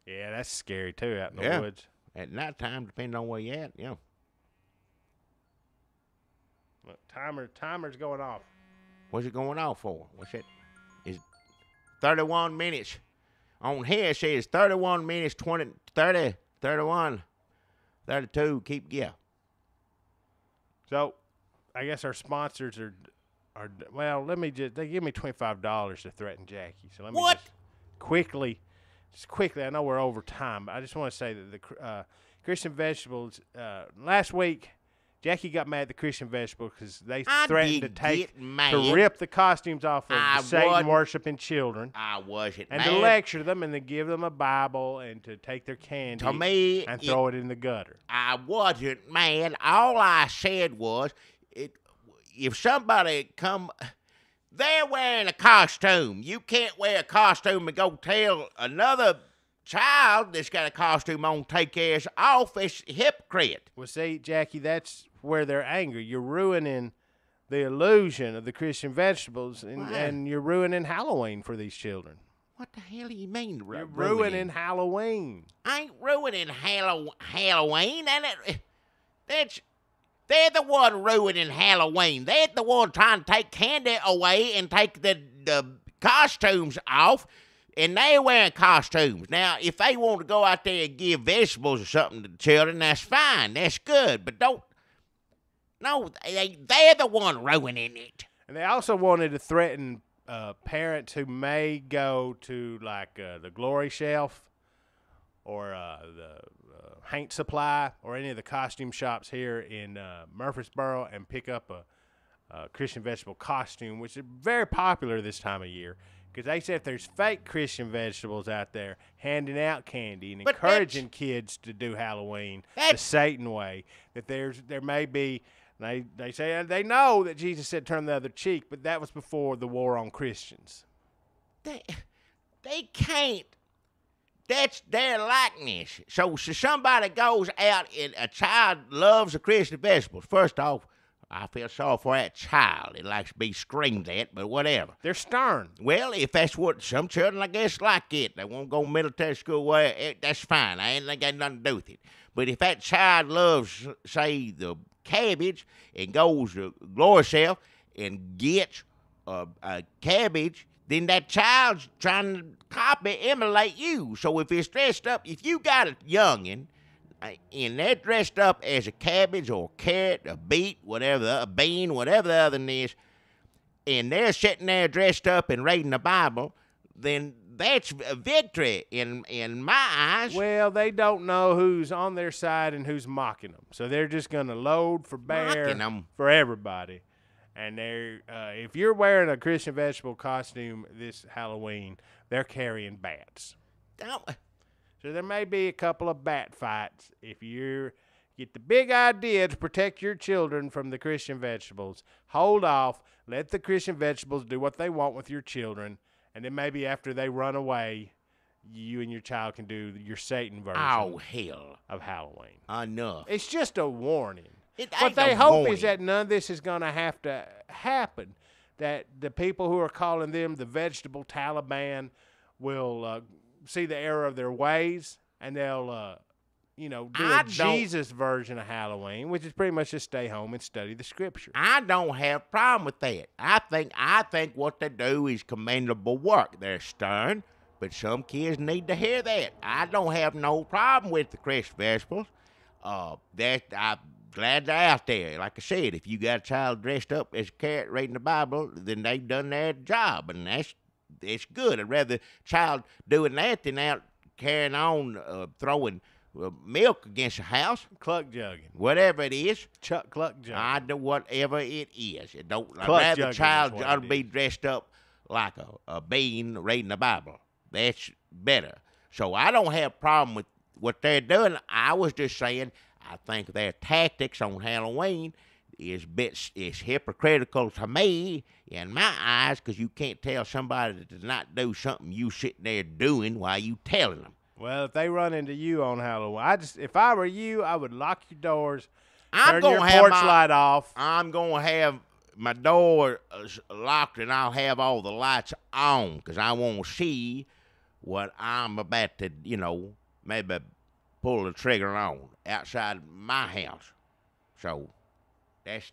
Yeah, that's scary, too, out in the woods. At nighttime, depending on where you at, yeah. Look, timer's going off. What's it going off for? What's it? It's 31 minutes. On here it says 31 minutes, 20, 30, 31, 32. Yeah. So, I guess our sponsors are well, they give me $25 to threaten Jackie. So let me What? just quickly, I know we're over time, but I just want to say that the Christian Vegetables, last week, Jackie got mad at the Christian Vegetables because they threatened to rip the costumes off of Satan worshiping children. I wasn't and mad. to lecture them and to give them a Bible and to take their candy to me, and throw it in the gutter. I wasn't mad. All I said was, if somebody they're wearing a costume. You can't wear a costume and go tell another child that's got a costume on take theirs off. It's hypocrite. Well, see, Jackie, that's where they're angry. You're ruining the illusion of the Christian Vegetables, and you're ruining Halloween for these children. What the hell do you mean? You're ruining Halloween. I ain't ruining Halloween. They're the one ruining Halloween. They're the one trying to take candy away and take the costumes off, and they're wearing costumes. Now, if they want to go out there and give vegetables or something to the children, that's fine. That's good. But they're the one ruining it. And they also wanted to threaten parents who may go to, like, the Glory Shelf or the Paint Supply or any of the costume shops here in Murfreesboro and pick up a Christian Vegetable costume, which is very popular this time of year. Because they said if there's fake Christian Vegetables out there handing out candy and encouraging kids to do Halloween the Satan way, that there may be. They say they know that Jesus said turn the other cheek, but that was before the war on Christians. They can't. That's their likeness. So somebody goes out and a child loves the Christian vegetables. First off, I feel sorry for that child. It likes to be screamed at, but whatever. They're stern. Well, if that's what some children, I guess, like it. They won't go military school, well, that's fine. I ain't got nothing to do with it. But if that child loves, say, the cabbage and goes to Glory Shelf and gets a cabbage, then that child's trying to copy, emulate you. So if it's dressed up, if you got a youngin' and they're dressed up as a cabbage or a carrot, a beet, whatever, a bean, whatever the other is, and they're sitting there dressed up and reading the Bible, then that's a victory in my eyes. Well, they don't know who's on their side and who's mocking them. So they're just going to load for bear for everybody. And if you're wearing a Christian Vegetable costume this Halloween, they're carrying bats. So there may be a couple of bat fights. If you get the big idea to protect your children from the Christian Vegetables, hold off. Let the Christian Vegetables do what they want with your children. And then maybe after they run away, you and your child can do your Satan version of Halloween. Enough. It's just a warning. What they hope is that none of this is going to have to happen, that the people who are calling them the vegetable Taliban will see the error of their ways, and they'll, do a Jesus version of Halloween, which is pretty much just stay home and study the Scripture. I don't have a problem with that. I think what they do is commendable work. They're stern, but some kids need to hear that. I don't have no problem with the Christian Vegetables. I'm glad they're out there. Like I said, if you got a child dressed up as a carrot reading the Bible, then they've done their job, and it's good. I'd rather a child doing that than out carrying on throwing milk against a house. Cluck jugging. Whatever it is. Cluck jugging. I do whatever it is. I'd Cluck rather a child jugging ought to be dressed up like a bean reading the Bible. That's better. So I don't have a problem with what they're doing. I was just saying I think their tactics on Halloween is hypocritical to me in my eyes, because you can't tell somebody to not do something you sitting there doing while you telling them. Well, if they run into you on Halloween, if I were you, I would lock your doors, turn your porch light off. I'm going to have my door is locked and I'll have all the lights on because I want to see what I'm about to, maybe pull the trigger on outside my house. So that's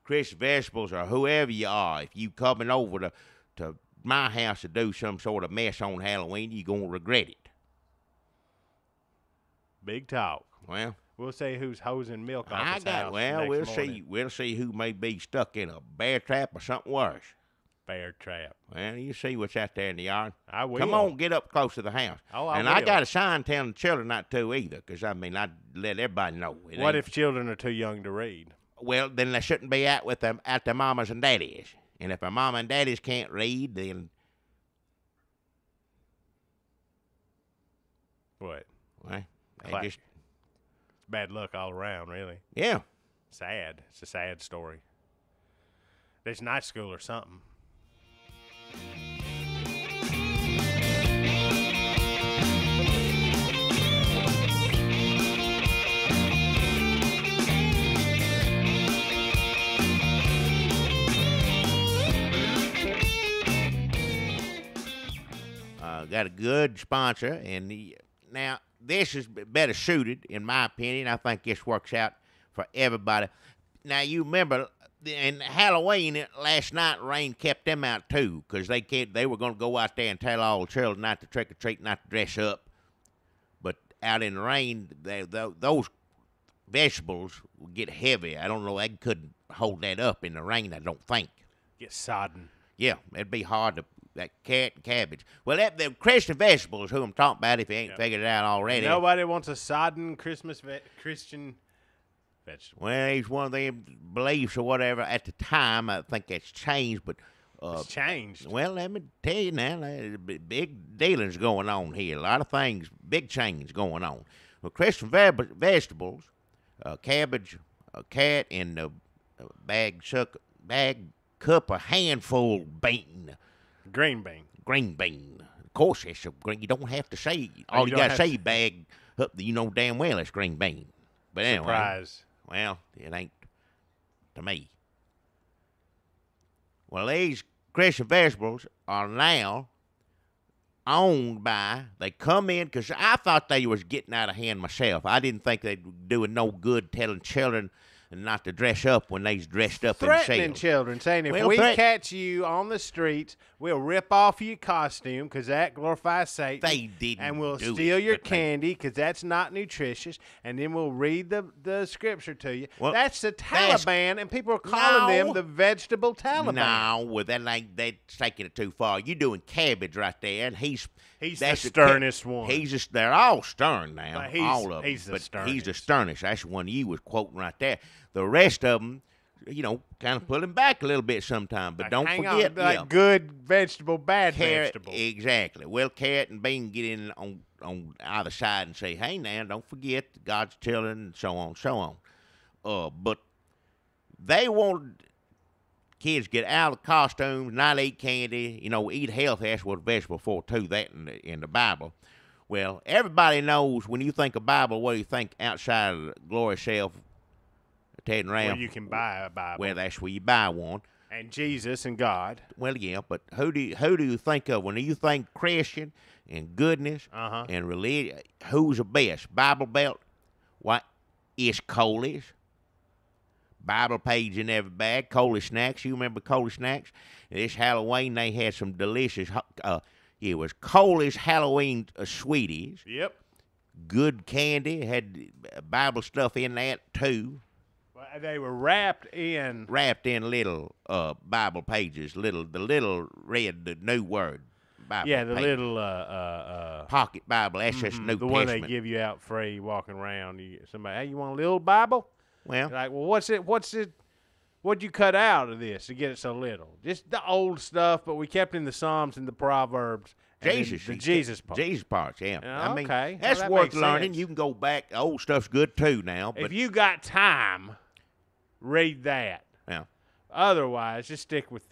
Christmas vegetables or whoever you are. If you coming over to my house to do some sort of mess on Halloween, you're going to regret it. Big talk. Well, we'll see who's hosing milk off his house. Well, we'll see. We'll see who may be stuck in a bear trap or something worse. Bear trap. Well, you see what's out there in the yard. I will. Come on, get up close to the house. Oh, I got a sign telling the children not to either, because I let everybody know. What if children are too young to read? Well, then they shouldn't be out with them at their mamas and daddies. And if their mama and daddies can't read, then what? Well, It's bad luck all around, really. Yeah. Sad. It's a sad story. There's night school or something. Got a good sponsor, and now this is better suited, in my opinion. I think this works out for everybody. Now, you remember, in Halloween last night, rain kept them out too, because they were going to go out there and tell all the children not to trick or treat, not to dress up. But out in the rain, those vegetables would get heavy. I don't know, they couldn't hold that up in the rain, I don't think. Get sodden. Yeah, it'd be hard to. That carrot and cabbage. Well, the Christian vegetables, who I'm talking about, if you ain't figured it out already. Nobody wants a sodden Christian vegetable. Well, he's one of them beliefs or whatever. At the time, I think that's changed, but it's changed. Well, let me tell you now, there's big dealings going on here. A lot of things, big change going on. Well, Christian vegetables, cabbage, carrot, and bag cup of handful bean. Green bean. Green bean. Of course, it's a green. You don't have to say. All you got to say, bag up. You know damn well it's green bean. But anyway. Surprise. Well, it ain't to me. Well, these Christian vegetables are now owned by, they come in, because I thought they was getting out of hand myself. I didn't think they were doing no good telling children not to dress up when they's dressed up threatening themselves. Children, saying if we catch you on the streets, we'll rip off your costume because that glorifies Satan. They didn't and we'll do steal it, your but candy because that's not nutritious, and then we'll read the scripture to you. Well, that's the Taliban, and people are calling them the vegetable Taliban. No, well, that's taking it too far. You're doing Cabbage right there, and he's the sternest one. They're all stern now, all of them. He's the sternest. He's the sternest. That's the one you was quoting right there. The rest of them, kind of pull him back a little bit sometime. But don't forget, good vegetable, bad vegetable. Exactly. Well, carrot and bean get in on either side and say, hey, now, don't forget God's children, and so on, so on. But they want kids get out of the costumes, not eat candy, eat healthy. That's what a vegetable for, too, that in the Bible. Well, everybody knows when you think of Bible, what do you think outside of the glory self, Ted and Ralph? Where you can buy a Bible. Well, that's where you buy one. And Jesus and God. Well, yeah, but who do you think of when you think Christian and goodness and religion? Who's the best? Bible Belt? What is Coley's? Bible page in every bag. Coley snacks. You remember Coley snacks? This Halloween they had some delicious. It was Coley's Halloween sweeties. Yep. Good candy. Had Bible stuff in that too. Well, they were wrapped in little Bible pages. The little red, the new word. Bible the pages. Little pocket Bible. That's just New the Testament. one they give you out free walking around. Somebody, hey, you want a little Bible? Well, you're like, well, what's it? What'd you cut out of this to get it so little? Just the old stuff, but we kept in the Psalms and the Proverbs. Jesus, the Jesus part. Jesus parts, yeah. I mean, okay. that's that worth makes learning. sense. You can go back. Old stuff's good too now. But if you got time, read that. Yeah. Otherwise, just stick with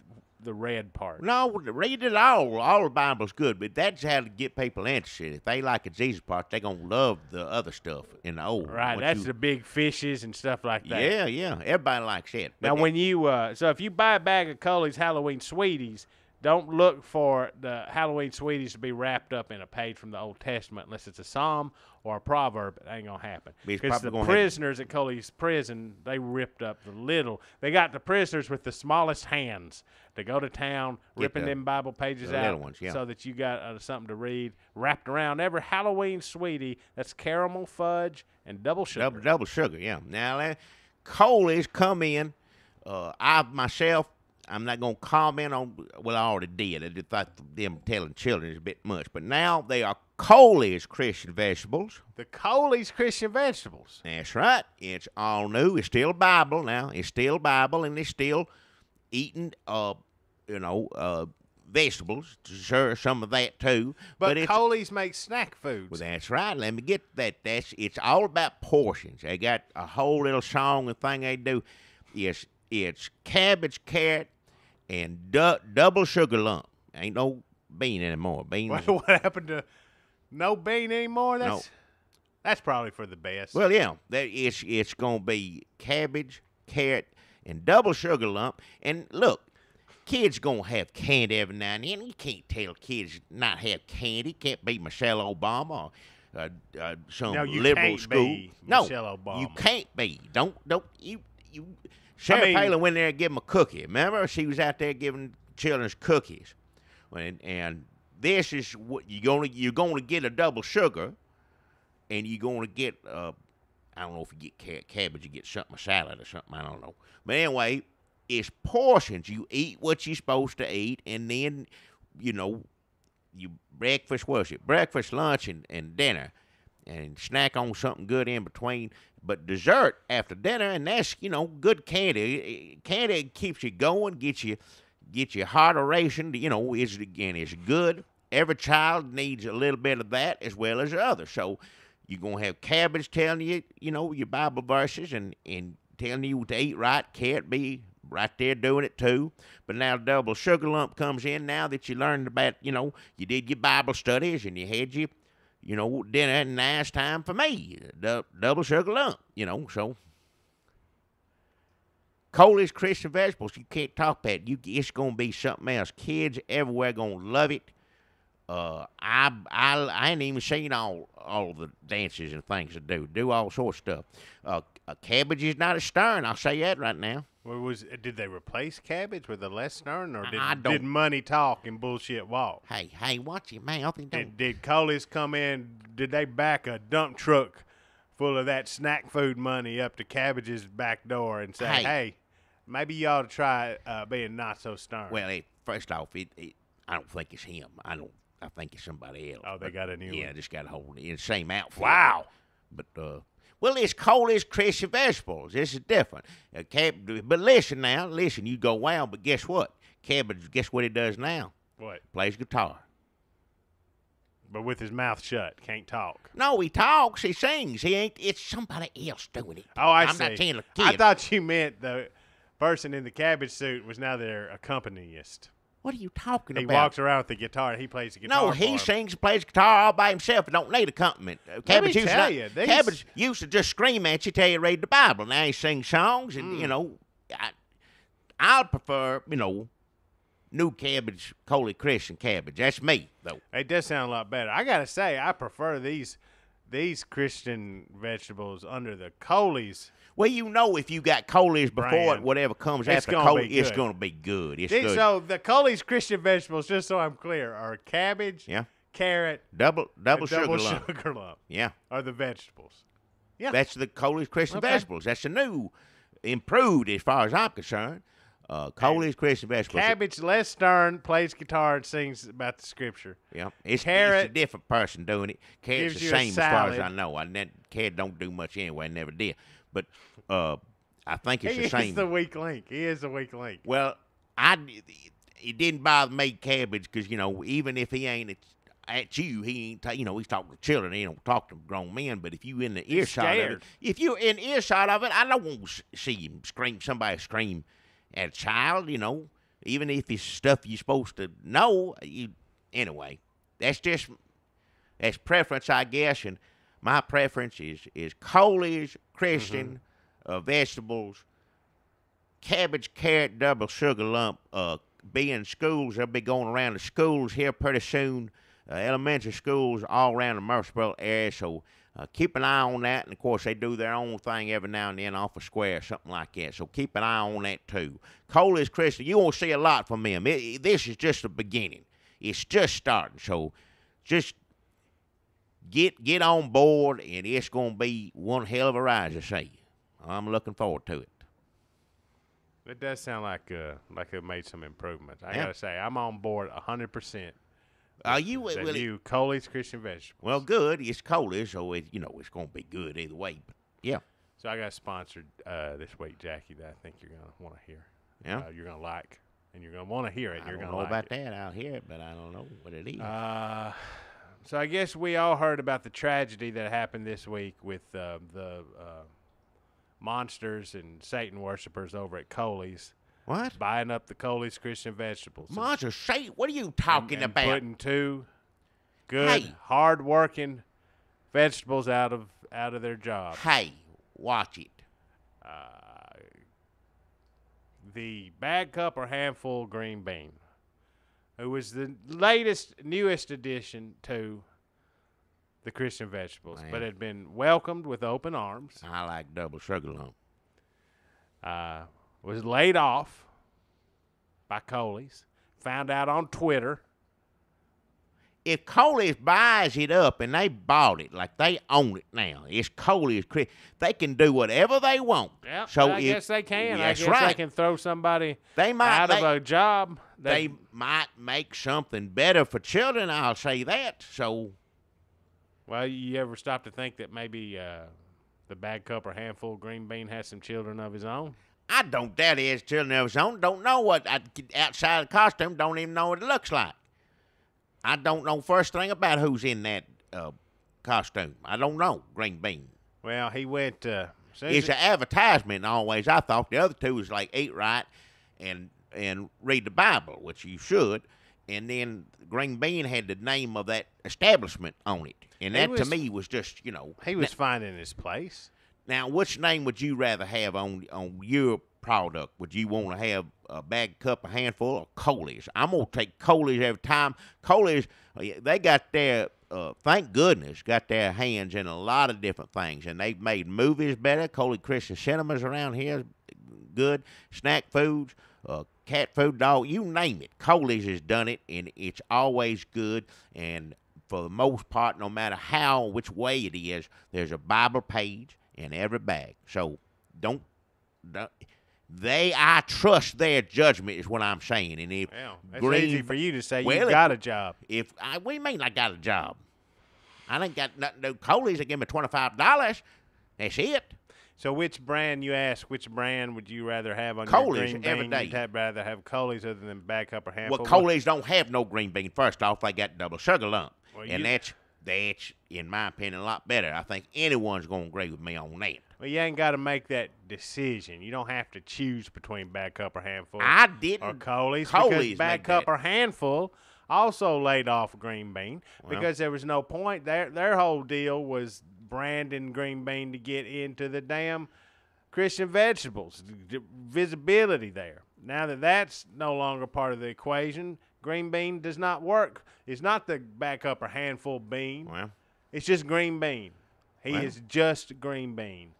the red part. No, read it all. All the Bible's good, but that's how to get people interested. If they like the Jesus part, they're going to love the other stuff in the old. Right, that's the big fishes and stuff like that. Yeah, yeah. Everybody likes it. Now, when you so if you buy a bag of Coley's Halloween Sweeties, don't look for the Halloween Sweeties to be wrapped up in a page from the Old Testament unless it's a psalm or a proverb. It ain't going to happen. Because the prisoners at Coley's prison, they ripped up the little. They got the prisoners with the smallest hands to go to town, ripping them Bible pages out ones, so that you got something to read. Wrapped around every Halloween Sweetie, that's caramel fudge and double sugar. Double sugar, yeah. Now, Coley's come in. I'm not going to comment on, well, I already did. I just thought them telling children is a bit much. But now they are Coley's Christian vegetables. The Coley's Christian vegetables. That's right. It's all new. It's still Bible now. It's still Bible, and they're still eating, vegetables. Sure, some of that, too. But Coley's makes snack foods. Well, that's right. Let me get that. It's all about portions. They got a whole little song and thing they do. It's cabbage, carrot, and double sugar lump. Ain't no bean anymore. Beans. What happened to no bean anymore? That's probably for the best. Well, yeah. It's going to be cabbage, carrot, and double sugar lump. And look, kids going to have candy every now and then. You can't tell kids not have candy. Can't be Michelle Obama or some liberal school. Michelle Obama. You can't be. Don't you. Sarah Palin went there and gave them a cookie. Remember? She was out there giving children's cookies. And this is what you're gonna get a double sugar, and you're gonna get I don't know if you get cabbage, you get something, a salad or something. I don't know. But anyway, it's portions. You eat what you're supposed to eat, and then you breakfast, lunch, and dinner, and snack on something good in between. But dessert after dinner, and that's, good candy. Candy keeps you going, gets your heart racing, it's good. Every child needs a little bit of that as well as the other. So you're going to have cabbage telling you, your Bible verses and telling you to eat right. Carrot be right there doing it too. But now double sugar lump comes in now that you learned about, you did your Bible studies and you had your dinner, and now it's time for me. Double sugar lump, so. Coley's Christian vegetables, you can't talk about it. It's going to be something else. Kids everywhere going to love it. I ain't even seen all the dances and things to do all sorts of stuff. Cabbage is not as stern, I'll say that right now. Did they replace cabbage with a less stern, or did money talk and bullshit walk? Hey, watch your mouth. Did Coley's come in? Did they back a dump truck full of that snack food money up to Cabbage's back door and say, hey, maybe you ought to try being not so stern? Well, first off, I don't think it's him. I think it's somebody else. Oh, they got a new one? Yeah, just got a whole in the same outfit. Wow. But well, it's Coley's Christian vegetables. This is different. But listen, you go wild, but guess what? Cabbage, guess what he does now? What? Plays guitar. But with his mouth shut, can't talk. No, he talks, he sings. It's somebody else doing it. Oh, I'm not saying a kid. I thought you meant the person in the cabbage suit was now their accompanist. What are you talking about? He walks around with the guitar and he plays the guitar. No, he sings and plays guitar all by himself and don't need accompaniment. Cabbage used to just scream at you till you read the Bible. Now he sings songs and, I'll prefer, new cabbage, Coley Christian cabbage. That's me, though. It does sound a lot better. I got to say, I prefer these Christian vegetables under the Coley's. Well, if you got Coley's before it, whatever comes after Coley, it's going to be good. It's good. So the Coley's Christian vegetables, just so I'm clear, are cabbage, carrot, double sugar lump. Yeah. Are the vegetables. Yeah. That's the Coley's Christian vegetables. That's the new, improved as far as I'm concerned. Coley's Christian vegetables. Cabbage, less stern, plays guitar and sings about the scripture. Yeah. It's a different person doing it. Carrot's the same as far as I know. Carrot don't do much anyway. I never did. But I think it's the same. He is the weak link. He is the weak link. Well, it didn't bother me, Cabbage, because, even if he ain't at you, he ain't, he's talking to children. He don't talk to grown men. But if you in the earshot of it, I don't want to see him somebody scream at a child, even if it's stuff you're supposed to know. Anyway, that's preference, I guess, and my preference is Coley's Christian vegetables, cabbage, carrot, double sugar lump. Being schools, they'll be going around the schools here pretty soon, elementary schools all around the Murfreesboro area, so keep an eye on that. And, of course, they do their own thing every now and then off a square, something like that, so keep an eye on that, too. Coley's Christian, you won't see a lot from them. This is just the beginning. It's just starting, so just get on board, and it's going to be one hell of a rise, I say. I'm looking forward to it. It does sound like it made some improvements. I gotta say, I'm on board 100%. Are you? New Coley's Christian vegetables. Well, good. It's Coley, so it's going to be good either way. But yeah. So I got sponsored this week, Jackie, that I think you're gonna want to hear. Yeah. You're gonna like, and you're gonna want to hear it. I don't know about that. I'll hear it, but I don't know what it is. So I guess we all heard about the tragedy that happened this week with the monsters and Satan worshipers over at Coley's. What? Buying up the Coley's Christian vegetables. Monsters? Satan? What are you talking and about? Putting two good, hard-working vegetables out of their job. Hey, watch it. The bag cup or handful green bean, who was the newest addition to the Christian vegetables, but had been welcomed with open arms. I like double sugar lump. Was laid off by Coley's. Found out on Twitter. If Coley's buys it up and they bought it, like they own it now, it's Coley's. They can do whatever they want. Yeah, so I guess they can. That's I guess right. they can throw somebody out of a job. They might make something better for children, I'll say that. So, well, you ever stop to think that maybe the bag cup or handful green bean has some children of his own? I don't doubt he has children of his own. Don't know what, outside of the costume, don't even know what it looks like. I don't know first thing about who's in that costume. I don't know, green bean. Well, he went... it's an advertisement always. I thought the other two was like eat right and read the Bible, which you should. And then green bean had the name of that establishment on it. And that to me was just, He was finding his place. Now, which name would you rather have on your product? Would you want to have a bag, cup, a handful, or Coley's? I'm going to take Coley's every time. Coley's, they got their, thank goodness, got their hands in a lot of different things. And they've made movies better. Coley Christian Cinemas around here is good. Snack foods, cat food, dog, you name it. Coley's has done it, and it's always good. And for the most part, no matter which way it is, there's a Bible page in every bag. So I trust their judgment is what I'm saying. And if that's easy for you to say. You got a job. What do you mean I got a job? I ain't got nothing to do. Coley's, they give me $25. That's it. So which brand would you rather have on Coley's your green bean? every day. You'd rather have Coley's other than bag cup or handful? Well, Coley's don't have no green bean. First off, they got double sugar lump. Well, and that's, in my opinion, a lot better. I think anyone's going to agree with me on that. Well, you ain't got to make that decision. You don't have to choose between bag cup or handful. I didn't. Or Coley's Coley's because bag cup or handful also laid off green bean because there was no point. Their whole deal was branding green bean to get into the damn Christian vegetables, visibility there. Now that that's no longer part of the equation, green bean does not work. It's not the bag cup or handful bean. Well, it's just green bean. He is just green bean.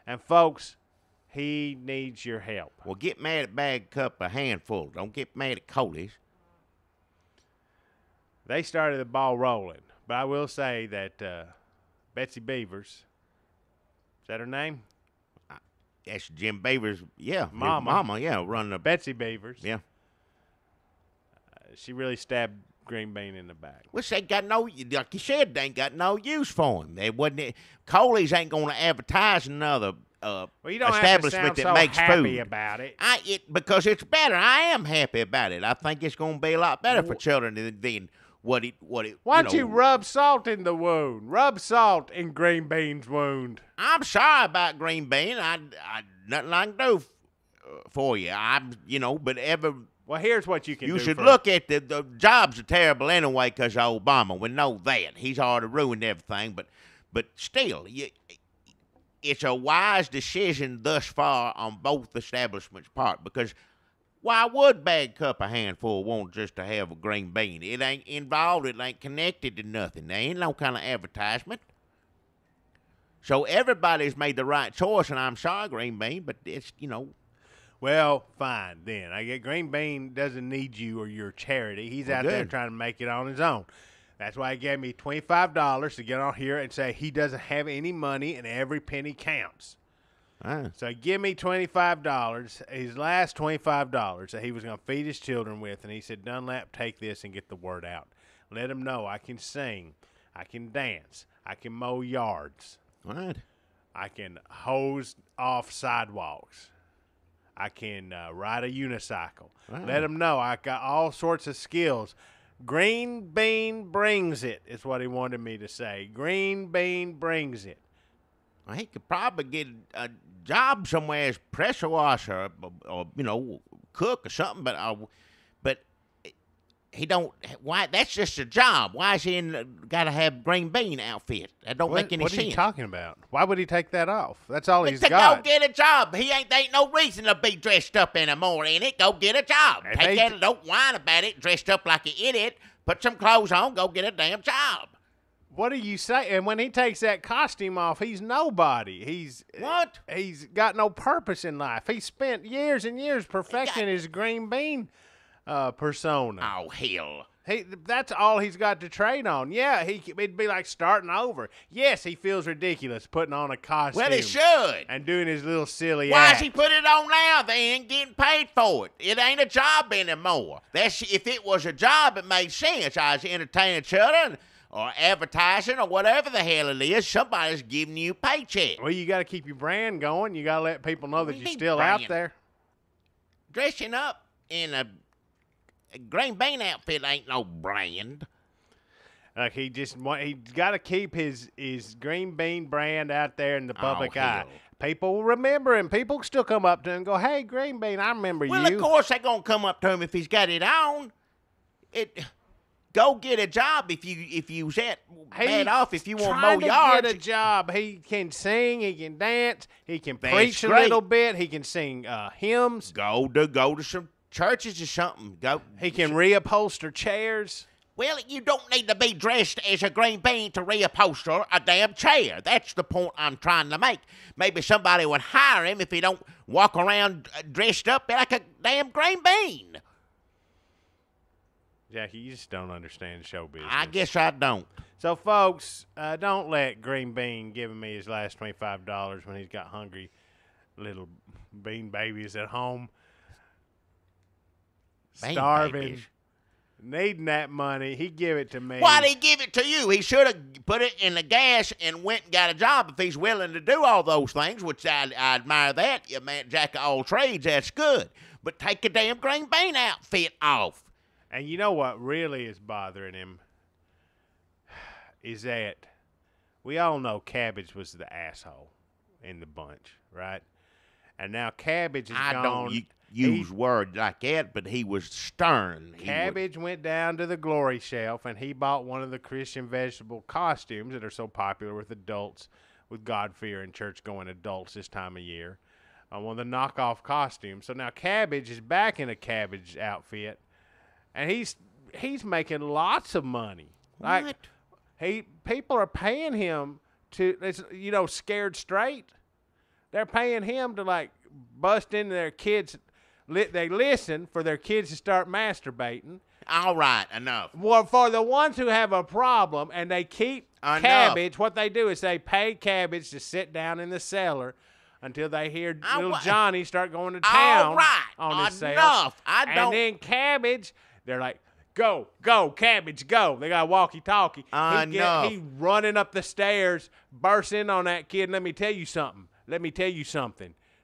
And, folks, he needs your help. Well, get mad at bag, cup, a handful. Don't get mad at Coley's. They started the ball rolling. But I will say that Betsy Beavers, is that her name? That's Jim Beavers, Mama, run the... Betsy Beavers. Yeah. She really stabbed green bean in the back. Which they got no, like you said, they ain't got no use for him. They wasn't. Coley's ain't going to advertise another you don't establishment have to sound that makes happy food about it. Because it's better. I am happy about it. I think it's going to be a lot better for children than what it. Why don't you rub salt in the wound? Rub salt in green bean's wound. I'm sorry about green bean. I nothing I can do for you. But Well, here's what you can do. You should for look at the jobs are terrible anyway because of Obama. We know that. He's already ruined everything. But still, it's a wise decision thus far on both establishments' part because why would Bad Cup a Handful want just to have a green bean? It ain't involved. It ain't connected to nothing. There ain't no kind of advertisement. So everybody's made the right choice, and I'm sorry, Green Bean, but it's, Well, fine then. I get Green Bean doesn't need you or your charity. He's out there trying to make it on his own. That's why he gave me $25 to get on here and say he doesn't have any money and every penny counts. So he gave me $25, his last $25 that he was going to feed his children with, and he said, Dunlap, take this and get the word out. Let them know I can sing, I can dance, I can mow yards. Right. I can hose off sidewalks. I can ride a unicycle. Wow. Let them know I got all sorts of skills. Green Bean brings it, is what he wanted me to say. Green Bean brings it. Well, he could probably get a job somewhere as pressure washer or cook or something, but he don't. Why? That's just a job. Why is he got to have Green Bean outfit? That don't make any sense. What are you talking about? Why would he take that off? That's all he's got. Go get a job. There ain't no reason to be dressed up anymore in it. Go get a job. Take that. Don't whine about it. Dressed up like an idiot. Put some clothes on. Go get a damn job. What do you say? And when he takes that costume off, he's nobody. He's got no purpose in life. He spent years and years perfecting his Green Bean persona. Oh, hell. That's all he's got to trade on. Yeah, it'd be like starting over. Yes, he feels ridiculous putting on a costume. Well, he should. And doing his little silly Why act. does he put it on now? They ain't getting paid for it. It ain't a job anymore. If it was a job, it made sense. I was entertaining children or advertising or whatever the hell it is. Somebody's giving you a paycheck. Well, you got to keep your brand going. You got to let people know that you're still out there. Dressing up in a Green Bean outfit ain't no brand. Like he's got to keep his Green Bean brand out there in the public eye. People will remember him. People still come up to him and go, "Hey, Green Bean, I remember you." Well, of course they're gonna come up to him if he's got it on. Go get a job if you set bad off. If you want to mow yards, get a job. He can sing. He can dance. He can preach a little bit. He can sing hymns. Go to some churches or something. He can reupholster chairs. Well, you don't need to be dressed as a green bean to reupholster a damn chair. That's the point I'm trying to make. Maybe somebody would hire him if he don't walk around dressed up like a damn green bean. Jackie, you just don't understand show business. I guess I don't. So, folks, don't let Green Bean give me his last $25 when he's got hungry little bean babies at home. Starving, needing that money. He give it to me. Why'd he give it to you? He should have put it in the gas and went and got a job if he's willing to do all those things, which I admire that. You man, jack of all trades, that's good. But take a damn green bean outfit off. And you know what really is bothering him is that we all know Cabbage was the asshole in the bunch, right? And now Cabbage is gone. I don't use words like that, but he was stern. Cabbage went down to the glory shelf, and he bought one of the Christian vegetable costumes that are so popular with adults, with God-fearing, church-going adults this time of year. One of the knockoff costumes. So now Cabbage is back in a Cabbage outfit, and he's making lots of money. What? Like, people are paying him to, Scared Straight. They're paying him to, like, bust into their kids. They listen for their kids to start masturbating. All right, enough. Well, for the ones who have a problem and they keep Cabbage, what they do is they pay Cabbage to sit down in the cellar until they hear little Johnny start going to town on his sale. Enough. And then Cabbage, they're like, go, Cabbage, go. They got a walkie-talkie. He running up the stairs, bursts in on that kid. Let me tell you something.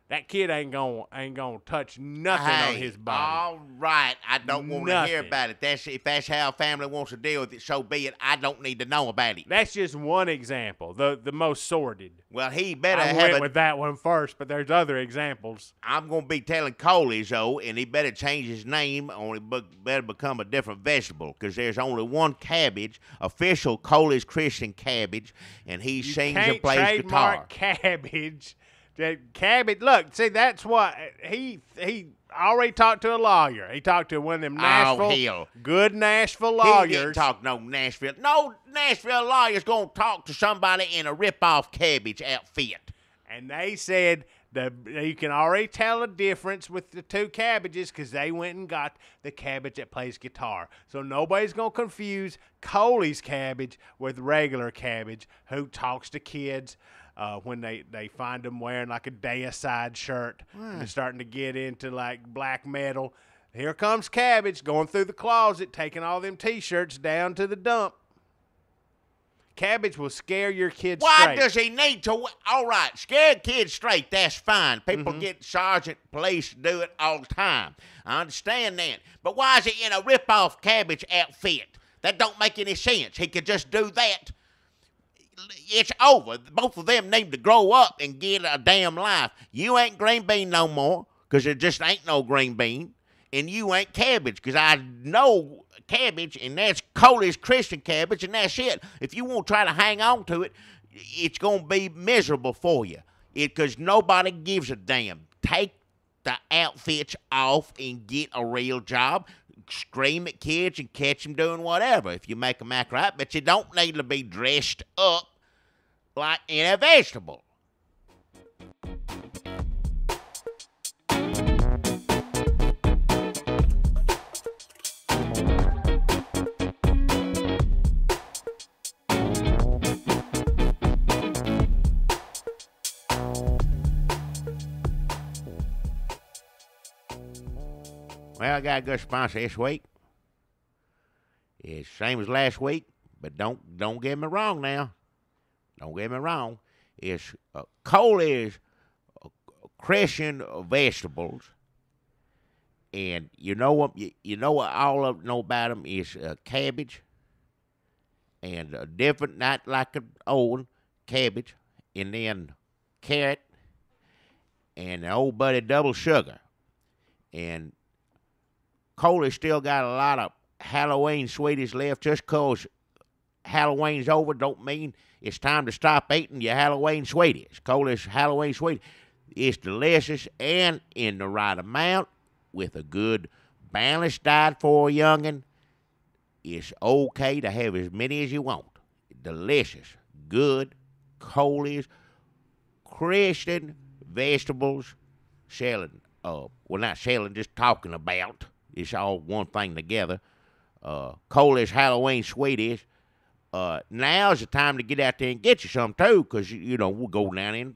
That kid ain't gonna touch nothing on his body. All right, I don't want to hear Nothing. about it. If that's how a family wants to deal with it, so be it. I don't need to know about it. That's just one example, the most sordid. Well, he better I have went it. with that one first, but there's other examples. I'm going to be telling Coley, so, and he better change his name, or he better become a different vegetable, because there's only one Cabbage, official Coley's Christian Cabbage, and he sings and plays guitar. Cabbage. Cabbage. Look, see, that's what he already talked to a lawyer. He talked to one of them Nashville, good Nashville lawyers. He didn't talk no Nashville. No Nashville lawyer's going to talk to somebody in a rip-off Cabbage outfit. And they said that you can already tell the difference with the two Cabbages because they went and got the Cabbage that plays guitar. So nobody's going to confuse Coley's Cabbage with regular Cabbage who talks to kids when they find them wearing like a Deicide shirt. And they're starting to get into like black metal. Here comes Cabbage going through the closet, taking all them T-shirts down to the dump. Cabbage will scare your kids Why straight. does he need to? All right, scare kids straight, that's fine. People get sergeant police to do it all the time. I understand that. But why is he in a rip-off Cabbage outfit? That don't make any sense. He could just do that. It's over. Both of them need to grow up and get a damn life. You ain't Green Bean no more, because there just ain't no Green Bean. And you ain't Cabbage, because I know Cabbage, and that's Coley's Christian Cabbage, and that's it. If you won't try to hang on to it, it's going to be miserable for you, because nobody gives a damn. Take the outfits off and get a real job. Scream at kids and catch them doing whatever if you make them act right, but you don't need to be dressed up like in a vegetable. Well, I got a good sponsor this week. It's same as last week, but don't get me wrong now. Don't get me wrong. It's Coley's Christian vegetables, and you know what? You know what all of them know about them is cabbage, and a different, not like an old cabbage, and then carrot, and the old buddy double sugar, and Coley still got a lot of Halloween sweeties left. Just 'cause Halloween's over don't mean it's time to stop eating your Halloween sweeties. Coley's Halloween sweetie is delicious and in the right amount with a good balanced diet for a youngin'. It's okay to have as many as you want. Delicious, good Coley's Christian vegetables selling. Well, not selling, just talking about. It's all one thing together. Coley's Halloween sweeties. Now's the time to get out there and get you some, too, because, we'll go down in,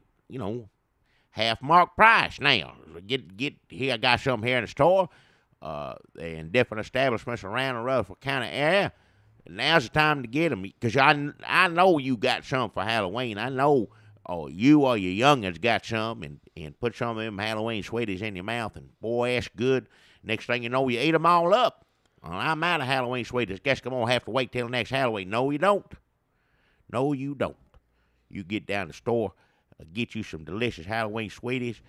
half-mark price now. Get here. I got some here in the store and different establishments around the Rutherford County area. Now's the time to get them, because I know you got some for Halloween. I know you or your youngins got some, and put some of them Halloween sweeties in your mouth, and, boy, that's good. Next thing you know, you eat them all up. Well, I'm out of Halloween sweeties. Guess I'm going to have to wait till next Halloween. No, you don't. No, you don't. You get down to the store, get you some delicious Halloween sweeties.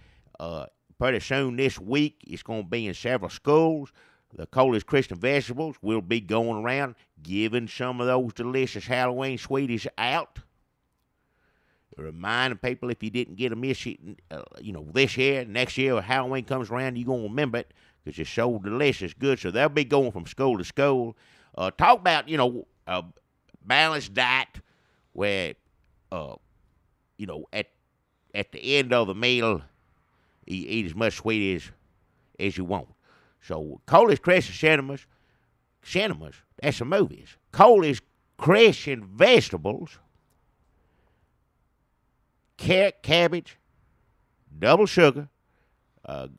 Pretty soon this week, it's going to be in several schools. The Coley's Christian Vegetables will be going around giving some of those delicious Halloween sweeties out. Reminding people, if you didn't get them this year, next year, when Halloween comes around, you're going to remember it. Because it's so delicious, good. So they'll be going from school to school. Talk about, a balanced diet where, at the end of the meal, you eat as much sweet as you want. So Coley's Christian cinemas, that's some movies. Coley's Christian vegetables, carrot, cabbage, double sugar.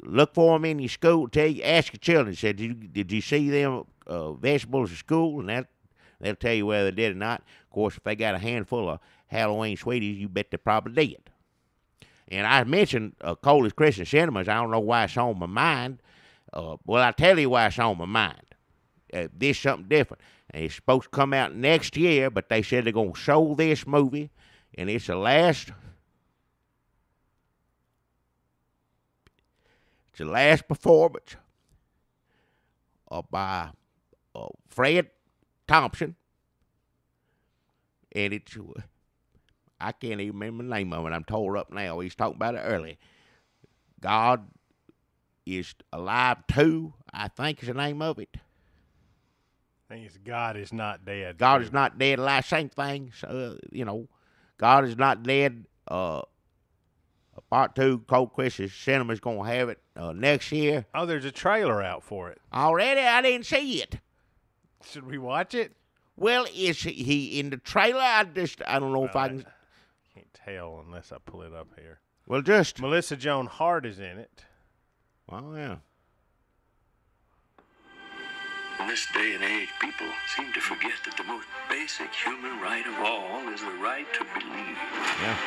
Look for them in your school. Ask your children. Say, did you see them vegetables at school? And they'll tell you whether they did or not. Of course, if they got a handful of Halloween sweeties, you bet they probably did. And I mentioned Coley's Christian Cinemas. I don't know why it's on my mind. Well, I'll tell you why it's on my mind. This is something different. And it's supposed to come out next year, but they said they're going to show this movie, and it's the last performance by Fred Thompson. And it's, I can't even remember the name of it. I'm tore up now. He's talking about it earlier. God is Alive 2, I think is the name of it. I think it's God is Not Dead. God is Not Dead, alive, same thing. God is Not Dead. Part 2, Cold Christian Cinema's going to have it next year. Oh, there's a trailer out for it. Already? I didn't see it. Should we watch it? Well, is he in the trailer? I don't know if I can. Can't tell unless I pull it up here. Well, just. Melissa Joan Hart is in it. Oh, yeah. In this day and age, people seem to forget that the most basic human right of all is the right to believe. Yeah.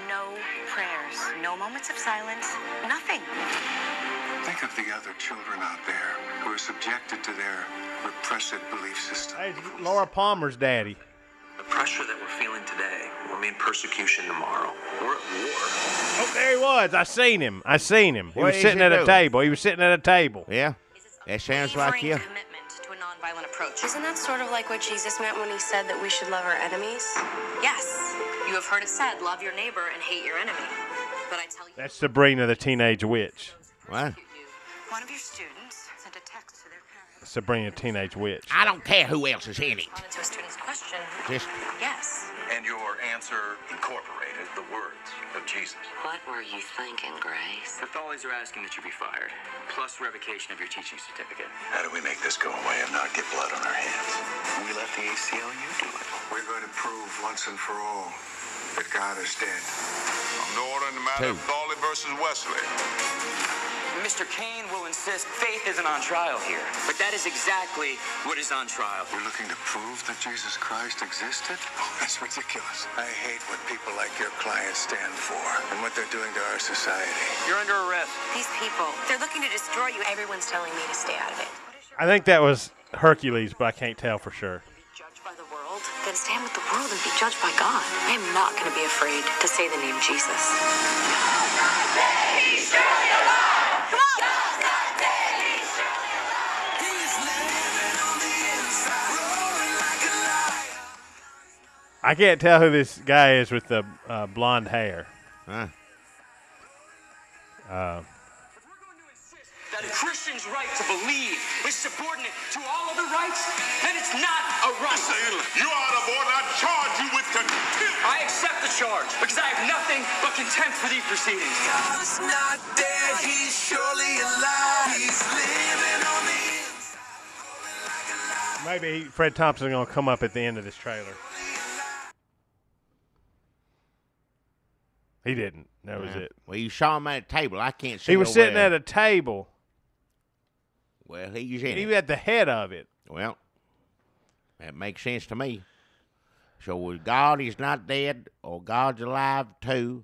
No prayers, no moments of silence, nothing. Think of the other children out there who are subjected to their repressive belief system. Hey, Laura Palmer's daddy. The pressure that we're feeling today will mean persecution tomorrow. We're at war. Oh, there he was. I seen him. He What was is sitting he at a doing? table. He was sitting at a table. Yeah. That sounds like you. Commitment to a nonviolent approach. Isn't that sort of like what Jesus meant when he said that we should love our enemies? Yes. You have heard it said, love your neighbor and hate your enemy. But I tell you, That's Sabrina the Teenage Witch. What? one of your students sent a text to their parents. Sabrina Teenage Witch. I don't care who else is in it. Responded to a student's question. Just. Yes. And your answer incorporated the words of Jesus. What were you thinking, Grace? The Tholies are asking that you be fired, plus revocation of your teaching certificate. How do we make this go away and not get blood on our hands? We let the ACLU do it. We're going to prove once and for all that God is dead. No order in the matter of Two. Thorley versus Wesley. Mr. Kane will insist faith isn't on trial here. But that is exactly what is on trial. You're looking to prove that Jesus Christ existed? Oh, that's ridiculous. I hate what people like your clients stand for and what they're doing to our society. You're under arrest. These people, they're looking to destroy you. Everyone's telling me to stay out of it. I think that was Hercules, but I can't tell for sure. Judged by the world? Then stand with the world and be judged by God. I am not going to be afraid to say the name Jesus. I can't tell who this guy is with the blonde hair. Huh? That a Christian's right to believe is subordinate to all other rights, then it's not a right. You are the board. I charge you with contempt. I accept the charge because I have nothing but contempt for these proceedings. God's not dead. He's surely alive. He's living on the inside. Maybe Fred Thompson is going to come up at the end of this trailer. He didn't. That was it. Well, you saw him at a table. I can't see. He was over sitting there. at a table. Well, he's in He it. was at the head of it. Well, that makes sense to me. So God is not dead, or God's alive too.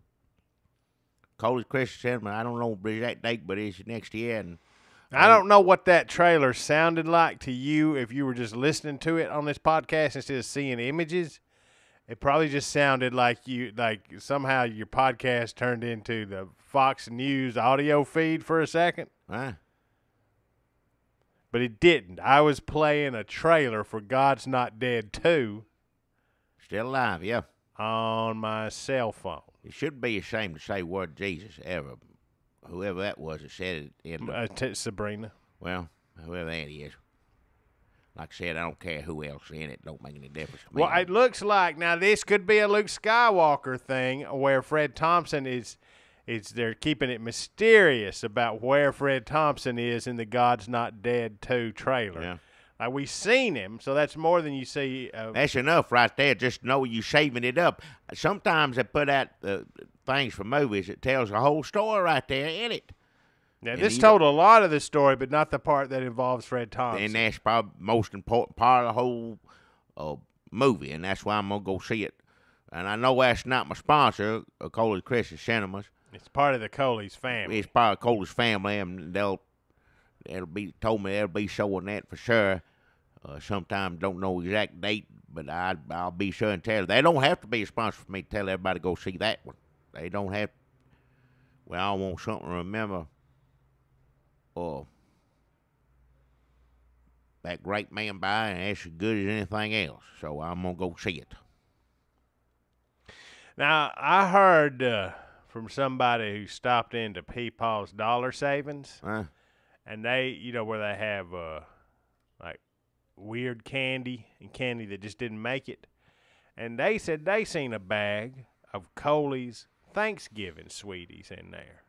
Coley's Christian Cinema. I don't know the exact date, but it's next year. And I don't know what that trailer sounded like to you if you were just listening to it on this podcast instead of seeing images. It probably just sounded like somehow your podcast turned into the Fox News audio feed for a second. Huh? But it didn't. I was playing a trailer for God's Not Dead 2 Still alive, yeah. on my cell phone. It should be ashamed to say word Jesus ever. Whoever that was that said it in Sabrina. well, whoever that is. Like I said, I don't care who else is in it. Don't make any difference to me. Well, it looks like now this could be a Luke Skywalker thing where Fred Thompson is they're keeping it mysterious about where Fred Thompson is in the God's Not Dead 2 trailer. Yeah. Like we've seen him, so that's more than you see. That's enough right there. Just know you shaving it up. Sometimes they put out things for movies that tells the whole story right there in it. Now, and this you told a lot of the story, but not the part that involves Fred Thompson. And that's probably the most important part of the whole movie, and that's why I'm going to go see it And I know that's not my sponsor, Coley Christian Cinemas. It's part of the Coley's family. It's part of Coley's family, and they'll be showing that for sure. Sometime don't know exact date, but I'll be sure and tell. They don't have to be a sponsor for me to tell everybody to go see that one. They don't have. Well, I want something to remember. That great man by, and that's as good as anything else. So I'm gonna go see it. Now I heard from somebody who stopped into Peepaw's Dollar Savings, and they, where they have like weird candy and candy that just didn't make it, and they said they seen a bag of Coley's Thanksgiving sweeties in there.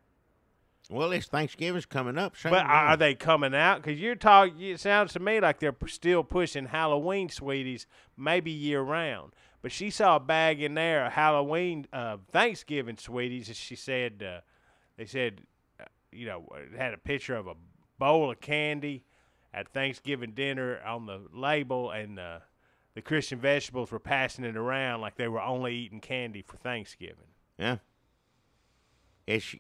Well, this Thanksgiving's coming up. But are they coming out? Because it sounds to me like they're still pushing Halloween sweeties, maybe year-round. But she saw a bag in there of Halloween Thanksgiving sweeties, and she said, they said, it had a picture of a bowl of candy at Thanksgiving dinner on the label, and the Christian vegetables were passing it around like they were only eating candy for Thanksgiving. Yeah. It's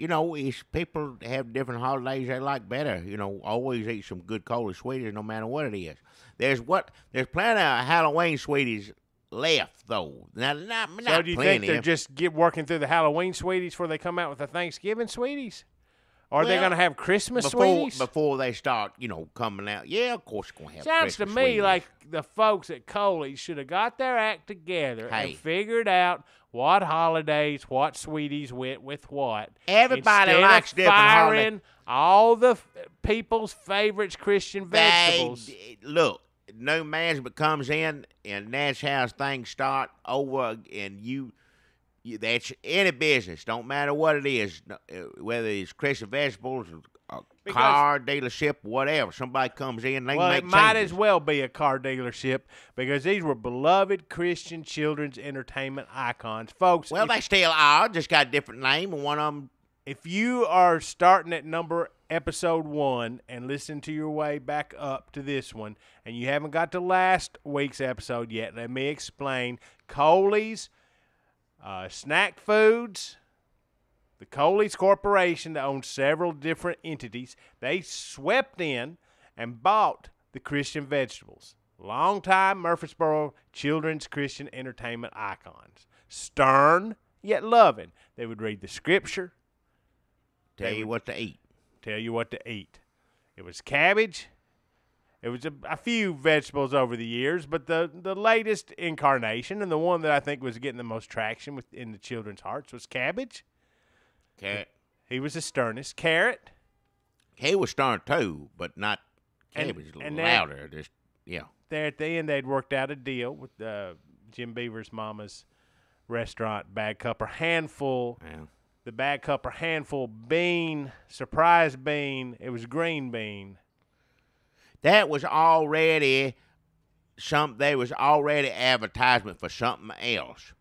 people have different holidays they like better. Always eat some good Coley sweeties no matter what it is. There's plenty of Halloween sweeties left though. Not so do you plenty. think they're just working through the Halloween sweeties before they come out with the Thanksgiving sweeties? Or are they going to have Christmas sweeties? Before they start, coming out. Yeah, of course they're going to have Sounds Christmas to me sweeties. like the folks at Coley should have got their act together Hey. and figured out what holidays, what sweeties went with what. Everybody Instead likes of different holidays. firing all the people's favorites Christian vegetables. Look, new management comes in, and that's how things start over, and you that's any business, don't matter what it is, whether it's Christian vegetables, a car dealership, whatever. Somebody comes in, they make it might changes. as well be a car dealership because these were beloved Christian children's entertainment icons. Folks, Well, they still are, just got a different name, and one of them. If you are starting at episode 1 and listen to your way back up to this one, and you haven't got to last week's episode yet, let me explain. Coley's Snack Foods, the Coley's Corporation that owns several different entities, they swept in and bought the Christian vegetables. Longtime Murfreesboro children's Christian entertainment icons. Stern, yet loving. They would read the scripture. Tell you what to eat. Tell you what to eat. It was cabbage. It was a few vegetables over the years, but the latest incarnation and the one that I think was getting the most traction in the children's hearts was cabbage. Carrot. He was the sternest. Carrot. He was stern too, but not cabbage. And louder. There at the end, they'd worked out a deal with Jim Beaver's mama's restaurant, Bag Cup or Handful. Yeah. The Bag Cup or Handful bean, surprise bean. It was green bean. That was already there was already advertisement for something else.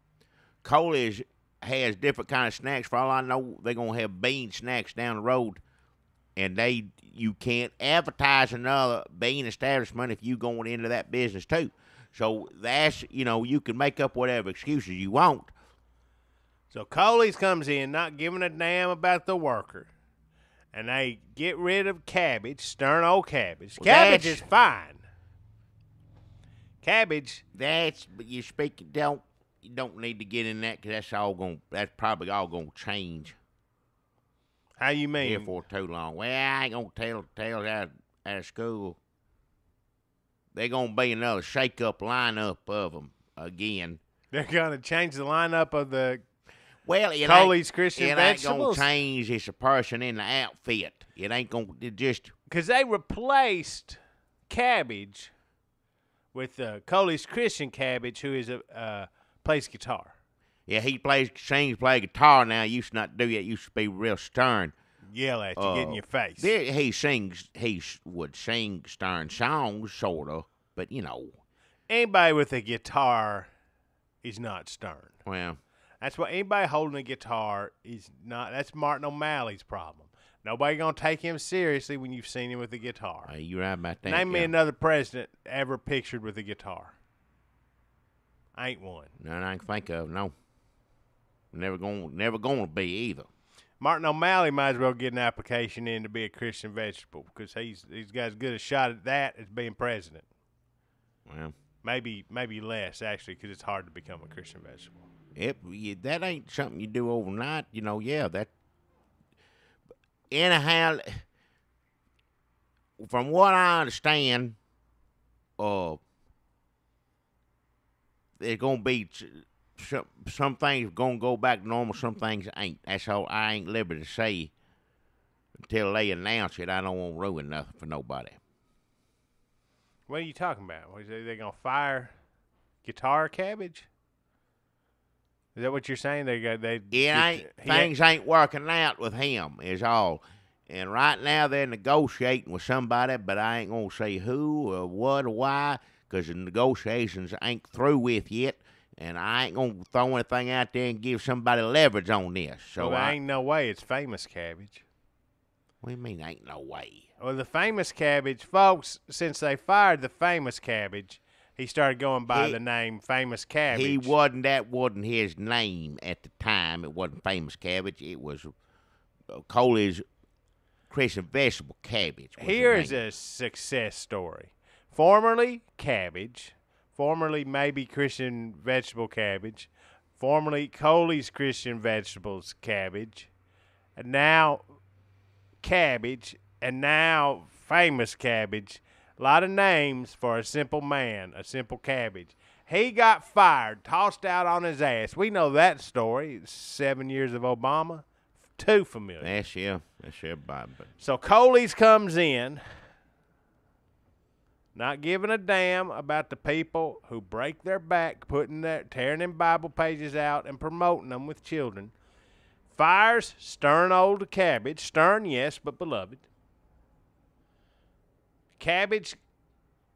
Coley's has different kind of snacks. For all I know, they're gonna have bean snacks down the road, and you can't advertise another bean establishment if you going into that business too. So that's you can make up whatever excuses you want. So Coley's comes in not giving a damn about the worker. And they get rid of cabbage, stern old cabbage. Well, Cabbage is fine. Cabbage. But you don't need to get in that because that's probably all gonna change. How you mean? Here for too long. Well, I ain't gonna tell out of school. They're gonna be another shake-up lineup of them again. They're gonna change the lineup of the Coley's Christian vegetables. vegetables. It ain't gonna change. It's a person in the outfit. It ain't gonna just because they replaced Cabbage with Coley's Christian Cabbage, who is plays guitar. Yeah, he play guitar now. Used to not do that. Used to be real stern. Yell at you, get in your face. He would sing stern songs, sort of, but anybody with a guitar is not stern. Well, that's what anybody holding a guitar is not. That's Martin O'Malley's problem. Nobody gonna take him seriously when you've seen him with a guitar. You're right about that. Name me another president ever pictured with a guitar. Ain't one. None I can think of. No. Never gonna be either. Martin O'Malley might as well get an application in to be a Christian vegetable because he's got as good a shot at that as being president. Well, maybe less actually, because it's hard to become a Christian vegetable. That ain't something you do overnight. Yeah, that. Anyhow, from what I understand, there's gonna be some things gonna go back to normal. Some things ain't. That's all. I ain't liberty to say until they announce it. I don't want to ruin nothing for nobody. What are you talking about? Are they gonna fire Guitar Cabbage? Is that what you're saying? Things ain't working out with him is all. And right now they're negotiating with somebody, but I ain't gonna say who or what or why, because the negotiations ain't through with yet. And I ain't gonna throw anything out there and give somebody leverage on this. So there ain't no way it's Famous Cabbage. What do you mean ain't no way? Well, the Famous Cabbage, folks, since they fired the Famous Cabbage, he started going by the name Famous Cabbage. That wasn't his name at the time. It wasn't Famous Cabbage. It was Coley's Christian Vegetable Cabbage. Here is a success story. Formerly Cabbage. Formerly maybe Christian Vegetable Cabbage, formerly Coley's Christian Vegetables Cabbage, and now Cabbage, and now Famous Cabbage. A lot of names for a simple man, a simple cabbage. He got fired, tossed out on his ass. We know that story. 7 years of Obama. Too familiar. That's everybody. So Coley's comes in, not giving a damn about the people who break their back, tearing them Bible pages out and promoting them with children. Fires stern old Cabbage. Stern, yes, but beloved. Cabbage,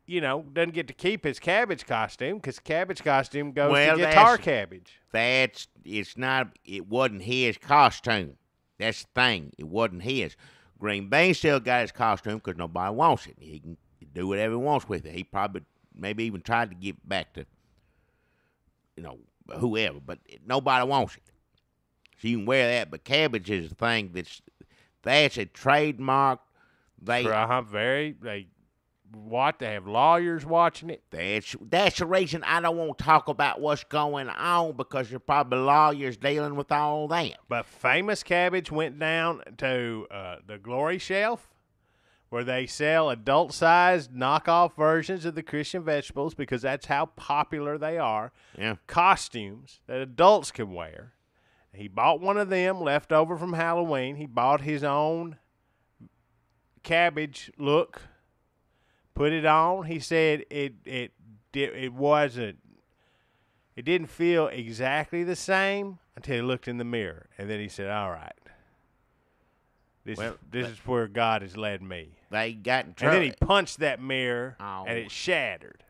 doesn't get to keep his Cabbage costume because Cabbage costume goes to Guitar Cabbage. It wasn't his costume. That's the thing. It wasn't his. Green Bean still got his costume because nobody wants it. He can do whatever he wants with it. He probably maybe even tried to give it back to, whoever, but nobody wants it. So you can wear that, but Cabbage is a thing that's a trademark. They have lawyers watching it. That's the reason I don't want to talk about what's going on, because there's probably lawyers dealing with all that. But Famous Cabbage went down to the glory shelf, where they sell adult-sized knockoff versions of the Christian vegetables because that's how popular they are. Yeah. Costumes that adults can wear. He bought one of them left over from Halloween. He bought his own Cabbage look, put it on. He said it didn't feel exactly the same until he looked in the mirror, and then he said, "All right. This is where God has led me." They got in trouble. And then he punched that mirror, and it shattered.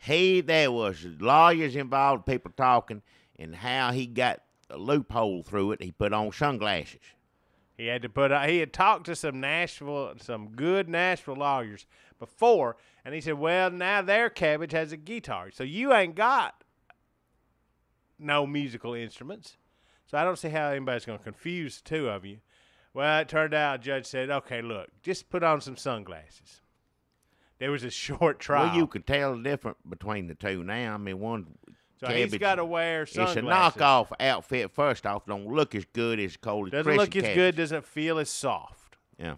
There was lawyers involved, people talking, and how he got a loophole through it. He put on sunglasses. He had talked to some good Nashville lawyers before, and he said, well, now their Cabbage has a guitar, so you ain't got no musical instruments. So I don't see how anybody's going to confuse the two of you. Well, it turned out a judge said, okay, look, just put on some sunglasses. There was a short trial. Well, you can tell the difference between the two now. I mean, one So he's got to wear sunglasses. It's a knockoff outfit. First off, don't look as good as Coley's. Doesn't look as good. Doesn't feel as soft. Yeah,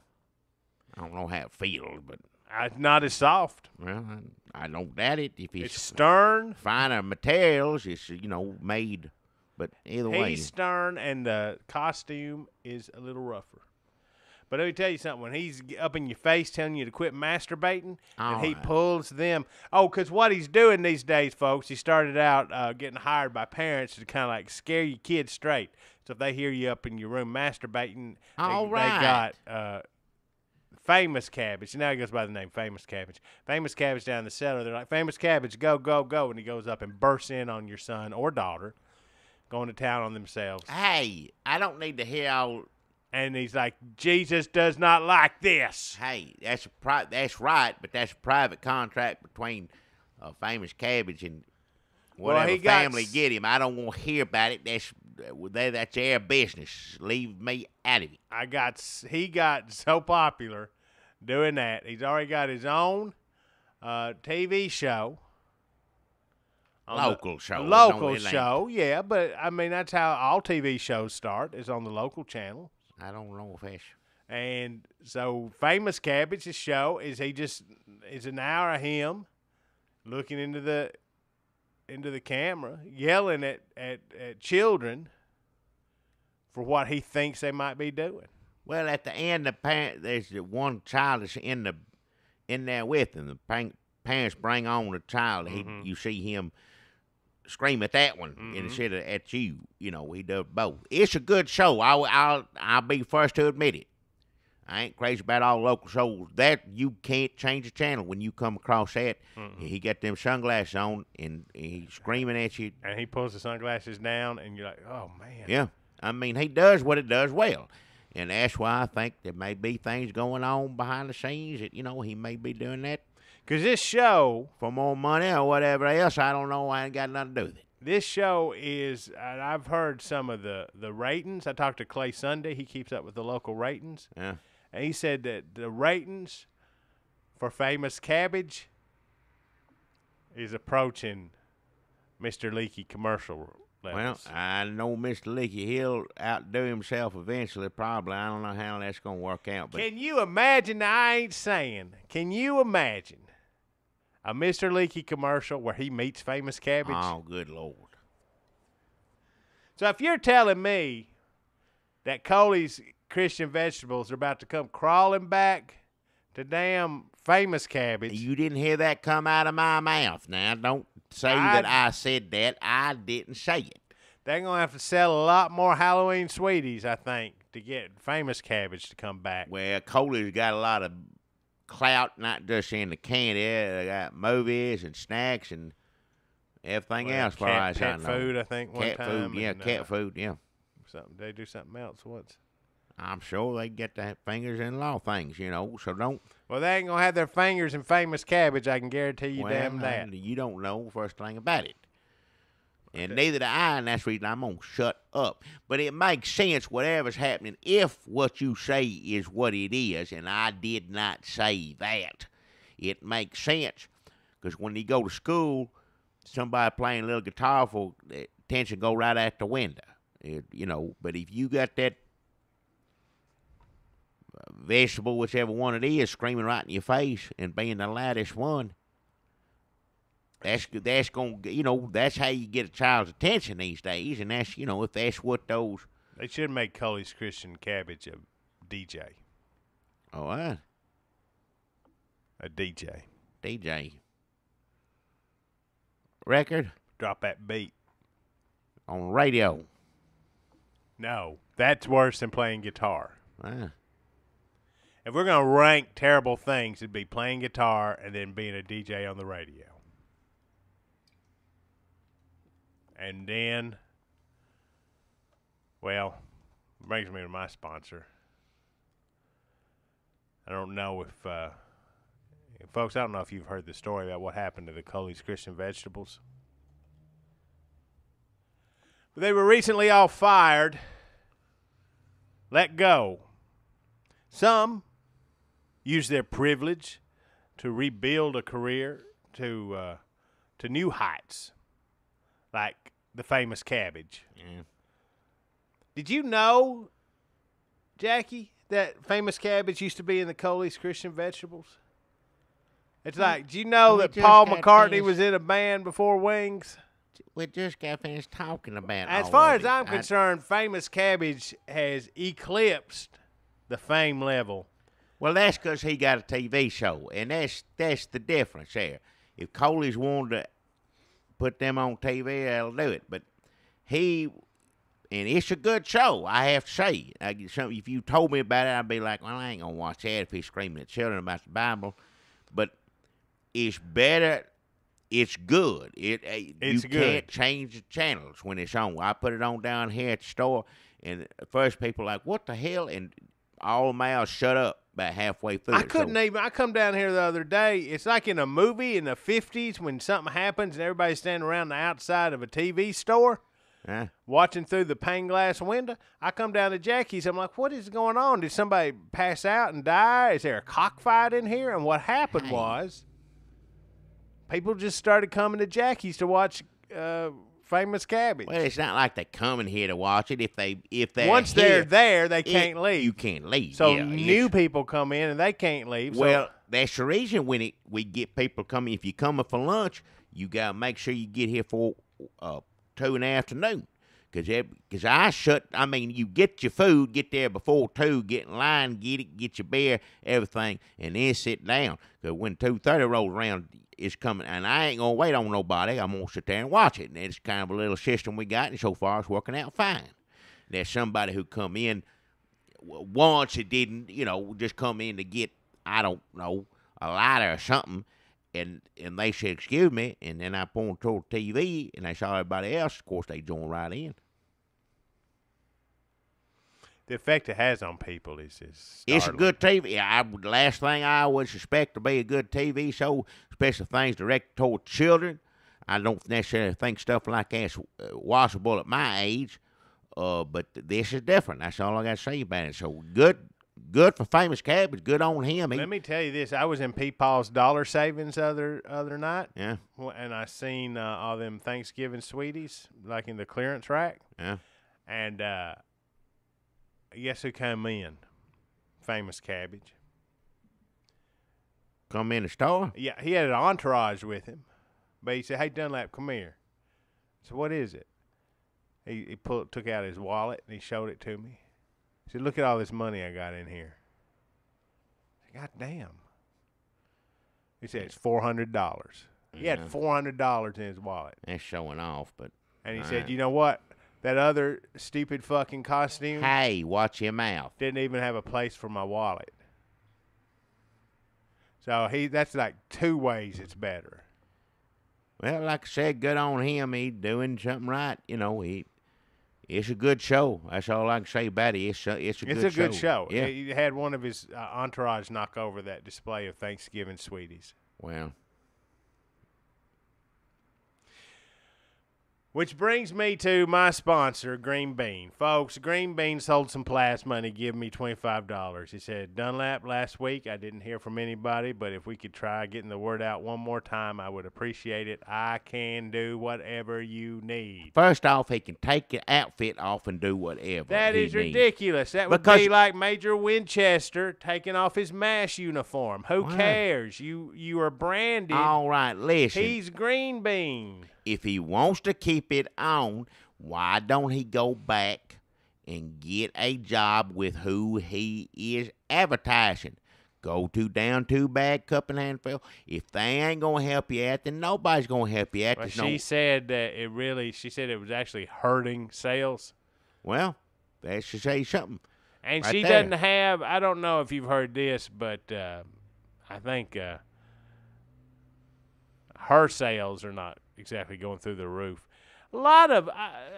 I don't know how it feels, but not as soft. Well, I don't doubt it. If it's stern, finer materials, it's made. But either way, he's stern, and the costume is a little rougher. But let me tell you something. When he's up in your face telling you to quit masturbating, and he pulls them. Oh, because what he's doing these days, folks, he started out getting hired by parents to kind of like scare your kids straight. So if they hear you up in your room masturbating, they got Famous Cabbage. Now he goes by the name Famous Cabbage. Famous Cabbage down the cellar. They're like, Famous Cabbage, go, go, go. And he goes up and bursts in on your son or daughter, going to town on themselves. Hey, I don't need to hear all... And he's like, Jesus does not like this. Hey, that's right, but that's a private contract between Famous Cabbage and whatever family get him. I don't want to hear about it. that's their business. Leave me out of it. He got so popular doing that. He's already got his own TV show. Local show. Local show, yeah. But, I mean, that's how all TV shows start, is on the local channel. I don't know if that's... And so Famous Cabbage's show is an hour of him looking into the camera, yelling at children for what he thinks they might be doing. Well, at the end, there's the one child that's in there with him. The parents bring on the child. You see him scream at that one instead of at you. You know, he does both. It's a good show. I'll be first to admit it. I ain't crazy about all local shows. That you can't change the channel when you come across that. He got them sunglasses on and he's screaming at you. And he pulls the sunglasses down, and you're like, oh man. Yeah, I mean he does what it does well, and that's why I think there may be things going on behind the scenes that he may be doing that. Because this show, for more money or whatever else, I don't know. I ain't got nothing to do with it. This show is, I've heard some of the ratings. I talked to Clay Sunday. He keeps up with the local ratings. Yeah. And he said that the ratings for Famous Cabbage is approaching Mr. Leakey commercial levels. Well, I know Mr. Leakey. He'll outdo himself eventually, probably. I don't know how that's going to work out. But can you imagine? Now, I ain't saying. Can you imagine a Mr. Leakey commercial where he meets Famous Cabbage? Oh, good Lord. So if you're telling me that Coley's Christian Vegetables are about to come crawling back to damn Famous Cabbage. You didn't hear that come out of my mouth. Now, don't say that I said that. I didn't say it. They're going to have to sell a lot more Halloween sweeties, I think, to get Famous Cabbage to come back. Well, Coley's got a lot of clout, not just in the candy. They got movies and snacks and everything else. Cat food, I think, one cat time. Food, yeah, cat food, yeah. They do something else. What's? I'm sure they get their fingers in a lot of things, so don't. Well, they ain't going to have their fingers in Famous Cabbage, I can guarantee you that. You don't know the first thing about it. And neither do I, and that's the reason I'm going to shut up. But it makes sense, whatever's happening, if what you say is what it is, and I did not say that. It makes sense, because when you go to school, somebody playing a little guitar, for the attention go right out the window. But if you got that vegetable, whichever one it is, screaming right in your face and being the loudest one, that's going that's how you get a child's attention these days, and that's if that's what those. They should make Coley's Christian Cabbage a DJ. Oh, what? A DJ. DJ. Record? Drop that beat. On the radio. No, that's worse than playing guitar. Ah. If we're going to rank terrible things, it'd be playing guitar and then being a DJ on the radio. And then, well, brings me to my sponsor. I don't know if, folks, I don't know if you've heard the story about what happened to the Coley's Christian Vegetables. But they were recently all fired, let go. Some used their privilege to rebuild a career to new heights, like the Famous Cabbage. Yeah. Did you know, Jackie, that Famous Cabbage used to be in the Coley's Christian Vegetables? It's like, do you know that Paul McCartney was in a band before Wings? We just got finished talking about As far as I'm concerned, Famous Cabbage has eclipsed the fame level. Well, that's because he got a TV show, and that's the difference there. If Coley's wanted to put them on TV, they'll do it. But and it's a good show, I have to say. If you told me about it, I'd be like, well, I ain't going to watch that if he's screaming at children about the Bible. But it's better. It's good. You can't change the channels when it's on. I put it on down here at the store, and at first people are like, what the hell? And all the mouths shut up about halfway through. I come down here the other day. It's like in a movie in the 50s when something happens and everybody's standing around the outside of a TV store. watching through the pane glass window. I come down to Jackie's. I'm like, what is going on? Did somebody pass out and die? Is there a cockfight in here? And what happened was people just started coming to Jackie's to watch Famous Cabbage. Well, it's not like they come in here to watch it. If they once they're there, they can't leave. You can't leave. So new people come in and they can't leave. Well, that's the reason when we get people coming. If you're coming for lunch, you gotta make sure you get here for 2 in the afternoon. Because you get your food, get there before 2, get in line, get your beer, everything, and then sit down. Because when 2:30 rolls around, it's coming, and I ain't going to wait on nobody. I'm going to sit there and watch it. And it's kind of a little system we got, and so far it's working out fine. There's somebody who come in once, it didn't, just come in to get, I don't know, a lighter or something, and they said, excuse me, and then I pointed toward the TV, and they saw everybody else. Of course, they joined right in. The effect it has on people is startling. It's a good TV. The last thing I would suspect to be a good TV show, especially things directed toward children. I don't necessarily think stuff like that's watchable at my age, but this is different. That's all I got to say about it. So good for Famous Cabbage. Good on him. Let me tell you this. I was in Peepaw's Dollar Savings other night. Yeah. And I seen all them Thanksgiving sweeties, like in the clearance rack. Yeah. And guess who came in? Famous Cabbage. Come in the store? Yeah, he had an entourage with him. But he said, hey, Dunlap, come here. So what is it? He took out his wallet, and he showed it to me. He said, look at all this money I got in here. I said, God damn. He said, it's $400. He had $400 in his wallet. That's showing off, but. And he said, you know what? That other stupid fucking costume. Hey, watch your mouth. Didn't even have a place for my wallet. So that's like 2 ways it's better. Well, like I said, good on him. He's doing something right. It's a good show. That's all I can say about it. It's a good show. Yeah. He had one of his entourage knock over that display of Thanksgiving sweeties. Well. Which brings me to my sponsor, Green Bean. Folks, Green Bean sold some plasma and he gave me $25. He said, Dunlap, last week I didn't hear from anybody, but if we could try getting the word out one more time, I would appreciate it. I can do whatever you need. First off, he can take your outfit off and do whatever. That is ridiculous. That would be like Major Winchester taking off his MASH uniform. Who cares? You are branded. All right, listen. He's Green Bean. If he wants to keep it on, why don't he go back and get a job with who he is advertising? Go to down 2 bag cup and handful. If they ain't gonna help you out, then nobody's gonna help you out. Well, she said that she said it was actually hurting sales. Well, that should say something. And right she there. doesn't have. I don't know if you've heard this, but I think her sales are not exactly going through the roof. A lot of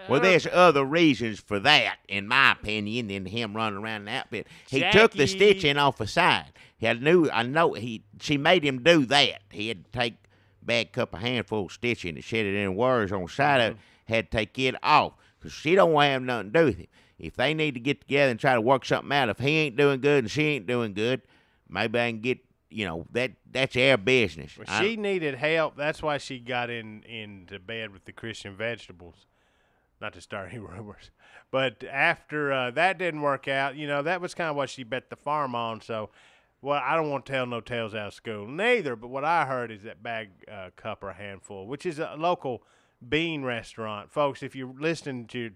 there's other reasons for that, in my opinion, than him running around in the outfit. He Jackie, took the stitching off the side. She made him do that. He had to take bag cup a handful of stitching and set it in wires on the side of it. Had to take it off because she don't want to have nothing to do with him. If they need to get together and try to work something out, if he ain't doing good and she ain't doing good, maybe I can get. That's their business. Well, she needed help. That's why she got into bed with the Christian Vegetables. Not to start any rumors. But after that didn't work out, that was kind of what she bet the farm on. So, I don't want to tell no tales out of school neither, but what I heard is that bag cup or a handful, which is a local bean restaurant. Folks, if you're listening if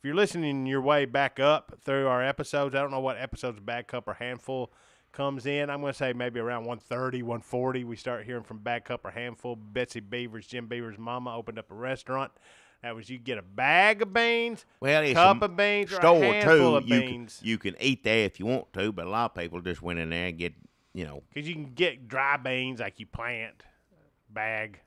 you're listening your way back up through our episodes, I don't know what episodes bag cup or handful comes in. I'm going to say maybe around 130, 140, we start hearing from Bag Cup or Handful. Betsy Beaver's, Jim Beaver's mama, opened up a restaurant. That was you get a bag of beans, cup of beans, or a handful of beans. You can eat there if you want to, but a lot of people just went in there and get, Because you can get dry beans like you plant, bag,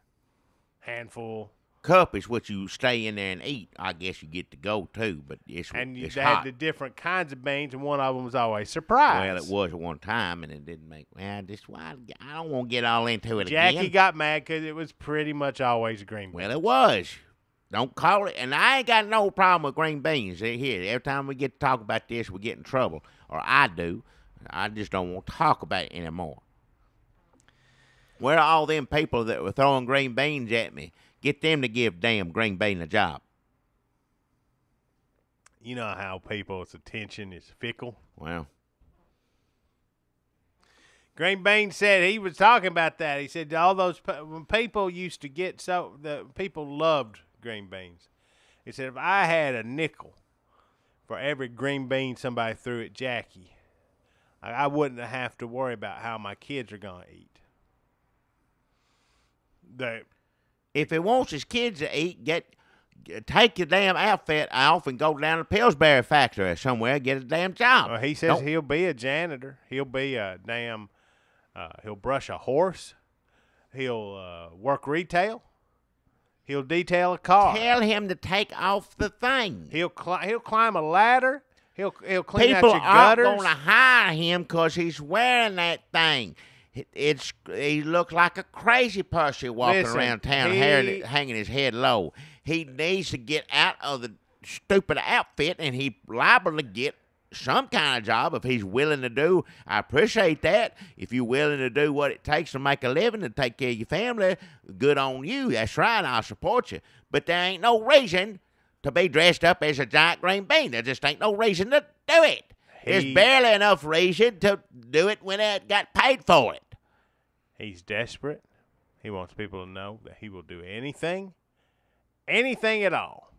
handful. Cup is what you stay in there and eat. I guess you get to go too, but it's and it's they hot. had the different kinds of beans, and one of them was always surprise. Well, it was at one time, and it didn't make. I don't want to get all into it Jackie again. got mad because it was pretty much always green beans. Well, it was. Don't call it. And I ain't got no problem with green beans. Here, every time we get to talk about this, we get in trouble. Or I do. I just don't want to talk about it anymore. Where are all them people that were throwing green beans at me? Get them to give damn green bean a job. You know how people's attention is fickle. Well, Green Bean said he was talking about that. He said all those when people used to get the people loved green beans. He said if I had a nickel for every green bean somebody threw at Jackie, I wouldn't have to worry about how my kids are gonna eat. If he wants his kids to eat, take your damn outfit off and go down to Pillsbury factory or somewhere, get a damn job. Well, he says he'll be a janitor. He'll be a damn. He'll brush a horse. He'll work retail. He'll detail a car. Tell him to take off the thing. He'll climb a ladder. He'll clean People out your gutters. aren't going to hire him because he's wearing that thing. He looks like a crazy person walking around town, hanging his head low. He needs to get out of the stupid outfit, and he's liable to get some kind of job if he's willing to do. I appreciate that. If you're willing to do what it takes to make a living and take care of your family, good on you. That's right. I'll support you. But there ain't no reason to be dressed up as a giant green bean. There just ain't no reason to do it. There's barely enough reason to do it when I got paid for it. He's desperate. He wants people to know that he will do anything at all.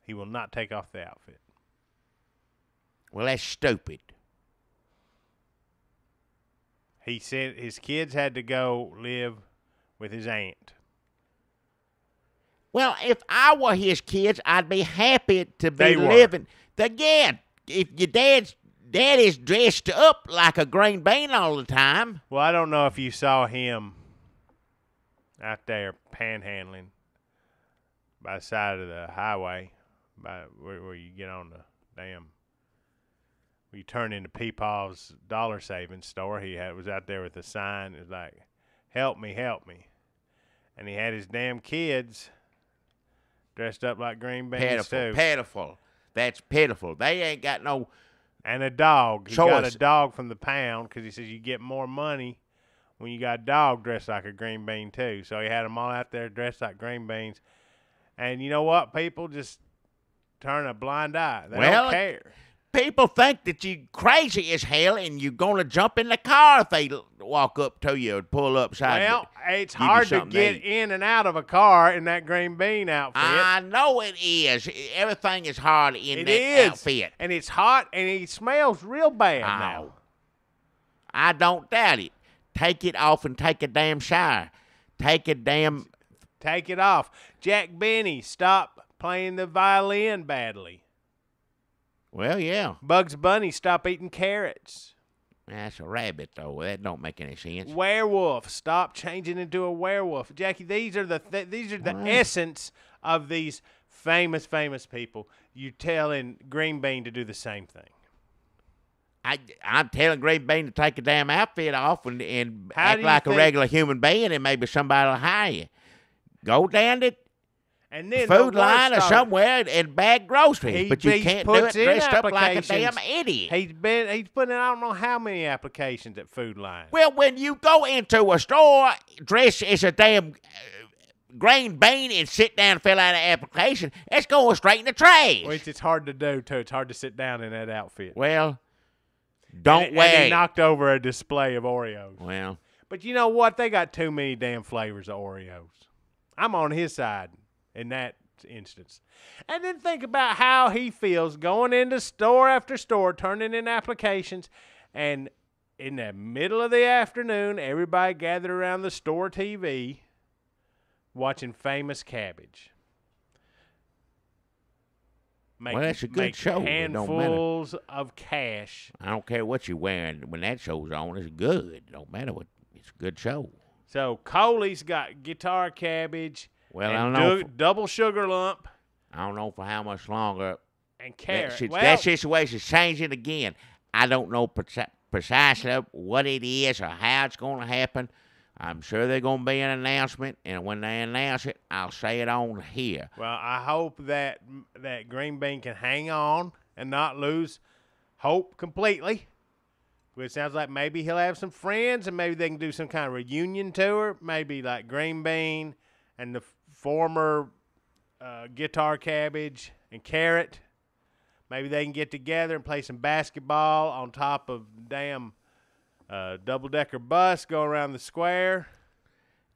He will not take off the outfit. Well, that's stupid. He said his kids had to go live with his aunt. Well, if I were his kids, I'd be happy to be living. Again, if your daddy's dressed up like a green bean all the time. Well, I don't know if you saw him out there panhandling by the side of the highway, by where you get on the damn. You turn into Peepaw's dollar savings store. He was out there with a sign. It was like, "Help me, help me," and he had his damn kids dressed up like green beans too. Pitiful. That's pitiful. They ain't got no. And a dog. He got a dog from the pound because he says you get more money when you got a dog dressed like a green bean too. So he had them all out there dressed like green beans. And you know what? People just turn a blind eye. They don't care. People think that you crazy as hell and you're going to jump in the car if they walk up to you and pull up side. Well, it's hard to get in and out of a car in that green bean outfit. I know it is. Everything is hard in that outfit. And it's hot and it smells real bad now. I don't doubt it. Take it off and take a damn shower. Take it off. Jack Benny, stop playing the violin badly. Well, yeah. Bugs Bunny, stop eating carrots. That's a rabbit, though. That don't make any sense. Werewolf, stop changing into a werewolf. Jackie, these are the essence of these famous people. You telling Green Bean to do the same thing. I'm telling Green Bean to take a damn outfit off and act like a regular human being, and maybe somebody will hire you. Go down to and then food line or somewhere and bag groceries, but you can't do it dressed up like a damn idiot. He's putting in I don't know how many applications at Food Line. Well, when you go into a store dressed as a damn green bean and sit down and fill out an application, it's going straight in the trash. Which it's hard to do, too. It's hard to sit down in that outfit. Well, don't wear it. He knocked over a display of Oreos. Well. But you know what? They got too many damn flavors of Oreos. I'm on his side in that instance. And then think about how he feels going into store after store, turning in applications, and in the middle of the afternoon, everybody gathered around the store TV watching Famous Cabbage. Well, that's a good show. Handfuls of cash. I don't care what you're wearing. When that show's on, it's good. It don't matter what. It's a good show. So Coley's got guitar cabbage. Well, I don't know. Double sugar lump. I don't know for how much longer. And carrot. That situation's changing again. I don't know precisely what it is or how it's going to happen. I'm sure there's going to be an announcement, and when they announce it, I'll say it on here. Well, I hope that Green Bean can hang on and not lose hope completely. It sounds like maybe he'll have some friends, and maybe they can do some kind of reunion tour. Maybe like Green Bean and the former Guitar Cabbage and Carrot. Maybe they can get together and play some basketball on top of damn double-decker bus, go around the square.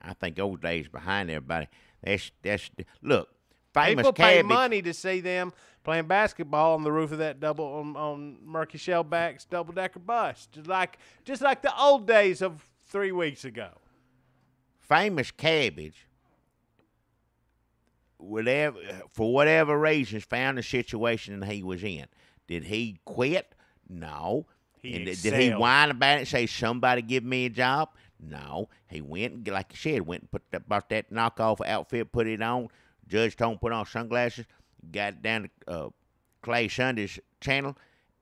I think those days behind everybody. That's look. Famous People pay Cabbage. money to see them playing basketball on the roof of that on Murky Shellback's double-decker bus, just like the old days of 3 weeks ago. Famous Cabbage, for whatever reasons, found the situation that he was in. Did he quit? No. Did he whine about it and say, somebody give me a job? No. He went, and, like you said, bought that knockoff outfit, put it on. Judge told him put on sunglasses, got down to Clay Sunday's channel,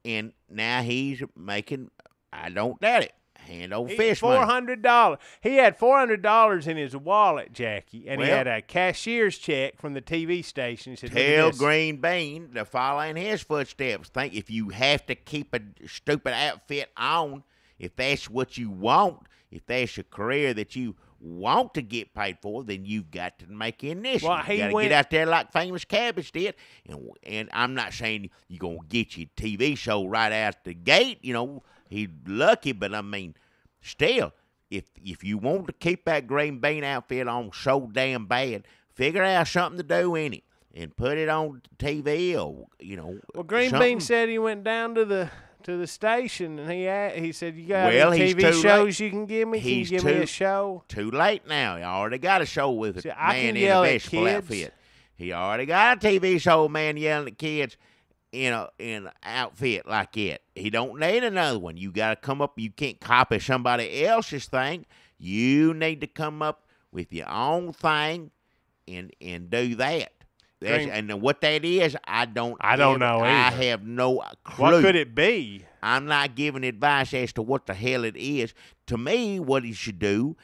and now he's making, I don't doubt it, hand over fist money. $400. He had $400 in his wallet, Jackie, and he had a cashier's check from the TV station. He said, tell Green Bean to follow in his footsteps. Think if you have to keep a stupid outfit on, if that's what you want, if that's a career that you want to get paid for, then you've got to make an initiative. Well, you got to get out there like Famous Cabbage did. And I'm not saying you're going to get your TV show right out the gate. You know, he's lucky, but I mean, still, if you want to keep that Green Bean outfit on so damn bad, figure out something to do in it and put it on TV or, you know. Well, Green Bean said he went down to the station, and he said, you got any TV shows you can give me? Can you give me a show? Too late now. He already got a show with a man in a yell vegetable outfit. He already got a TV show, man yelling at kids in an outfit like it. He don't need another one. You got to come up. You can't copy somebody else's thing. You need to come up with your own thing and do that. And what that is, I don't know either. I have no clue. What could it be? I'm not giving advice as to what the hell it is. To me, what he should do,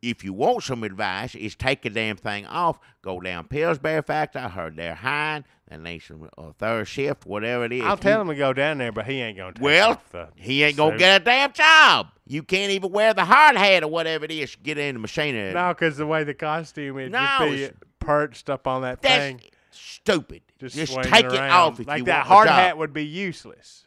if you want some advice, is take the damn thing off, go down Pillsbury Factory. I heard they're hiring. They need some third shift, whatever it is. I'll tell him to go down there, but he ain't going to take off the he ain't going to get a damn job. You can't even wear the hard hat or whatever it is to get in the machinery. No, because the way the costume is, just be perched up on that thing. That's stupid. Just take it off if like you that want hard hat would be useless.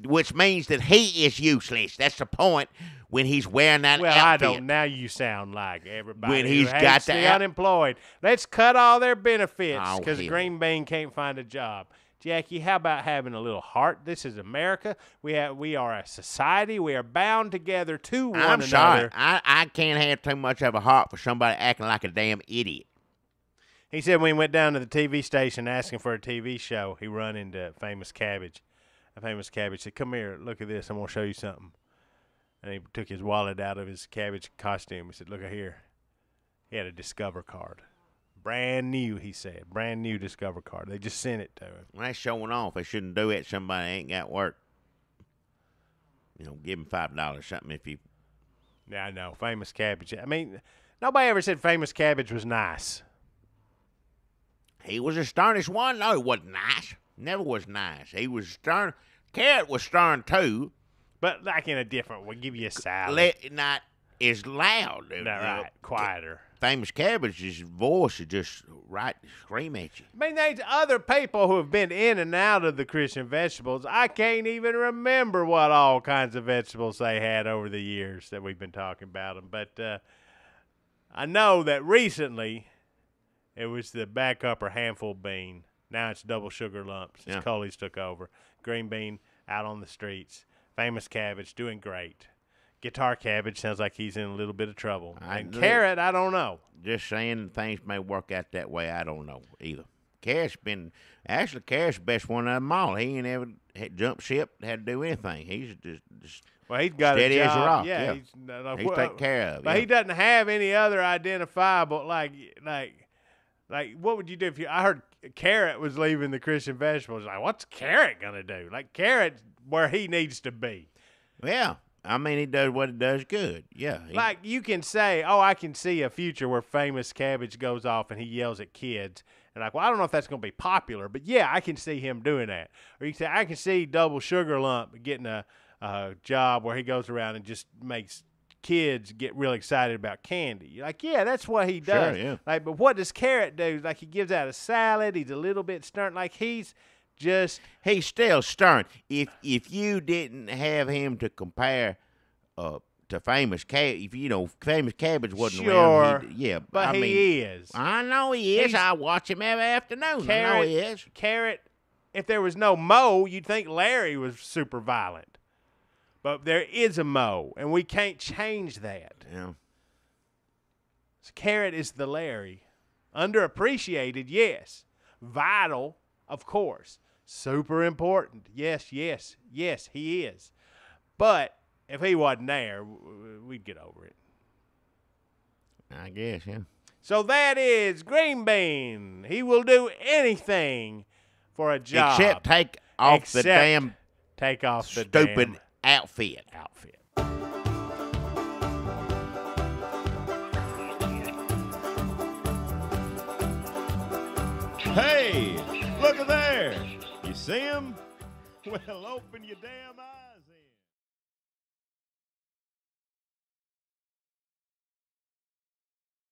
Which means that he is useless. That's the point when he's wearing that outfit. I don't. Now you sound like everybody when he's who got the unemployed. Let's cut all their benefits because Green Bean can't find a job. Jackie, how about having a little heart? This is America. We are a society. We are bound together to one another. I'm sorry. I can't have too much of a heart for somebody acting like a damn idiot. He said when he went down to the TV station asking for a TV show, he run into Famous Cabbage. Famous Cabbage said, come here, look at this. I'm going to show you something. And he took his wallet out of his Cabbage costume. He said, look here. He had a Discover card. Brand new, he said. Brand new Discover card. They just sent it to him. Well, that's showing off. They shouldn't do it. Somebody ain't got work. You know, give him $5 or something if you. Yeah, I know. Famous Cabbage. I mean, nobody ever said Famous Cabbage was nice. He was the sternest one. No, he wasn't nice. Never was nice. He was stern. Carrot was stern too. But like in a different way. Give you a salad. Not as loud. No, right. Quieter. Famous Cabbage's voice is just right scream at you. I mean, there's other people who have been in and out of the Christian vegetables. I can't even remember what all kinds of vegetables they had over the years that we've been talking about them. But I know that recently it was the back upper handful bean. Now it's double sugar lumps. It's Coley's took over. Green bean out on the streets. Famous Cabbage doing great. Guitar Cabbage sounds like he's in a little bit of trouble. And Carrot, I don't know. Just saying things may work out that way. I don't know either. Carrot's the best one of them all. He ain't ever had jumped ship, had to do anything. He's just well, he's got steady a job. As a rock. Yeah, he's taken care of. But he doesn't have any other identifiable like what would you do if you? I heard Carrot was leaving the Christian vegetables. Like, what's Carrot gonna do? Like Carrot's where he needs to be. Yeah. I mean, he does what he does good. Yeah. Like, you can say, oh, I can see a future where famous Cabbage goes off and he yells at kids. And like, well, I don't know if that's going to be popular, but yeah, I can see him doing that. Or you can say, I can see Double Sugar Lump getting a job where he goes around and just makes kids get really excited about candy. You're like, yeah, that's what he does. Sure, yeah. Like, but what does Carrot do? Like, he gives out a salad. He's a little bit stern. Like, he's still stern. If you didn't have him to compare to famous Cabbage, famous Cabbage wasn't around. But he is. I know he is. I watch him every afternoon. I know he is. Carrot, if there was no Mo, you'd think Larry was super violent. But there is a Mo, and we can't change that. Yeah. So Carrot is the Larry. Underappreciated, yes. Vital, of course. Super important. Yes, he is. But if he wasn't there, we'd get over it. I guess, yeah. So that is Green Bean. He will do anything for a job. Except take off the damn stupid outfit. Hey, look at there. You see him? Well, open your damn eyes.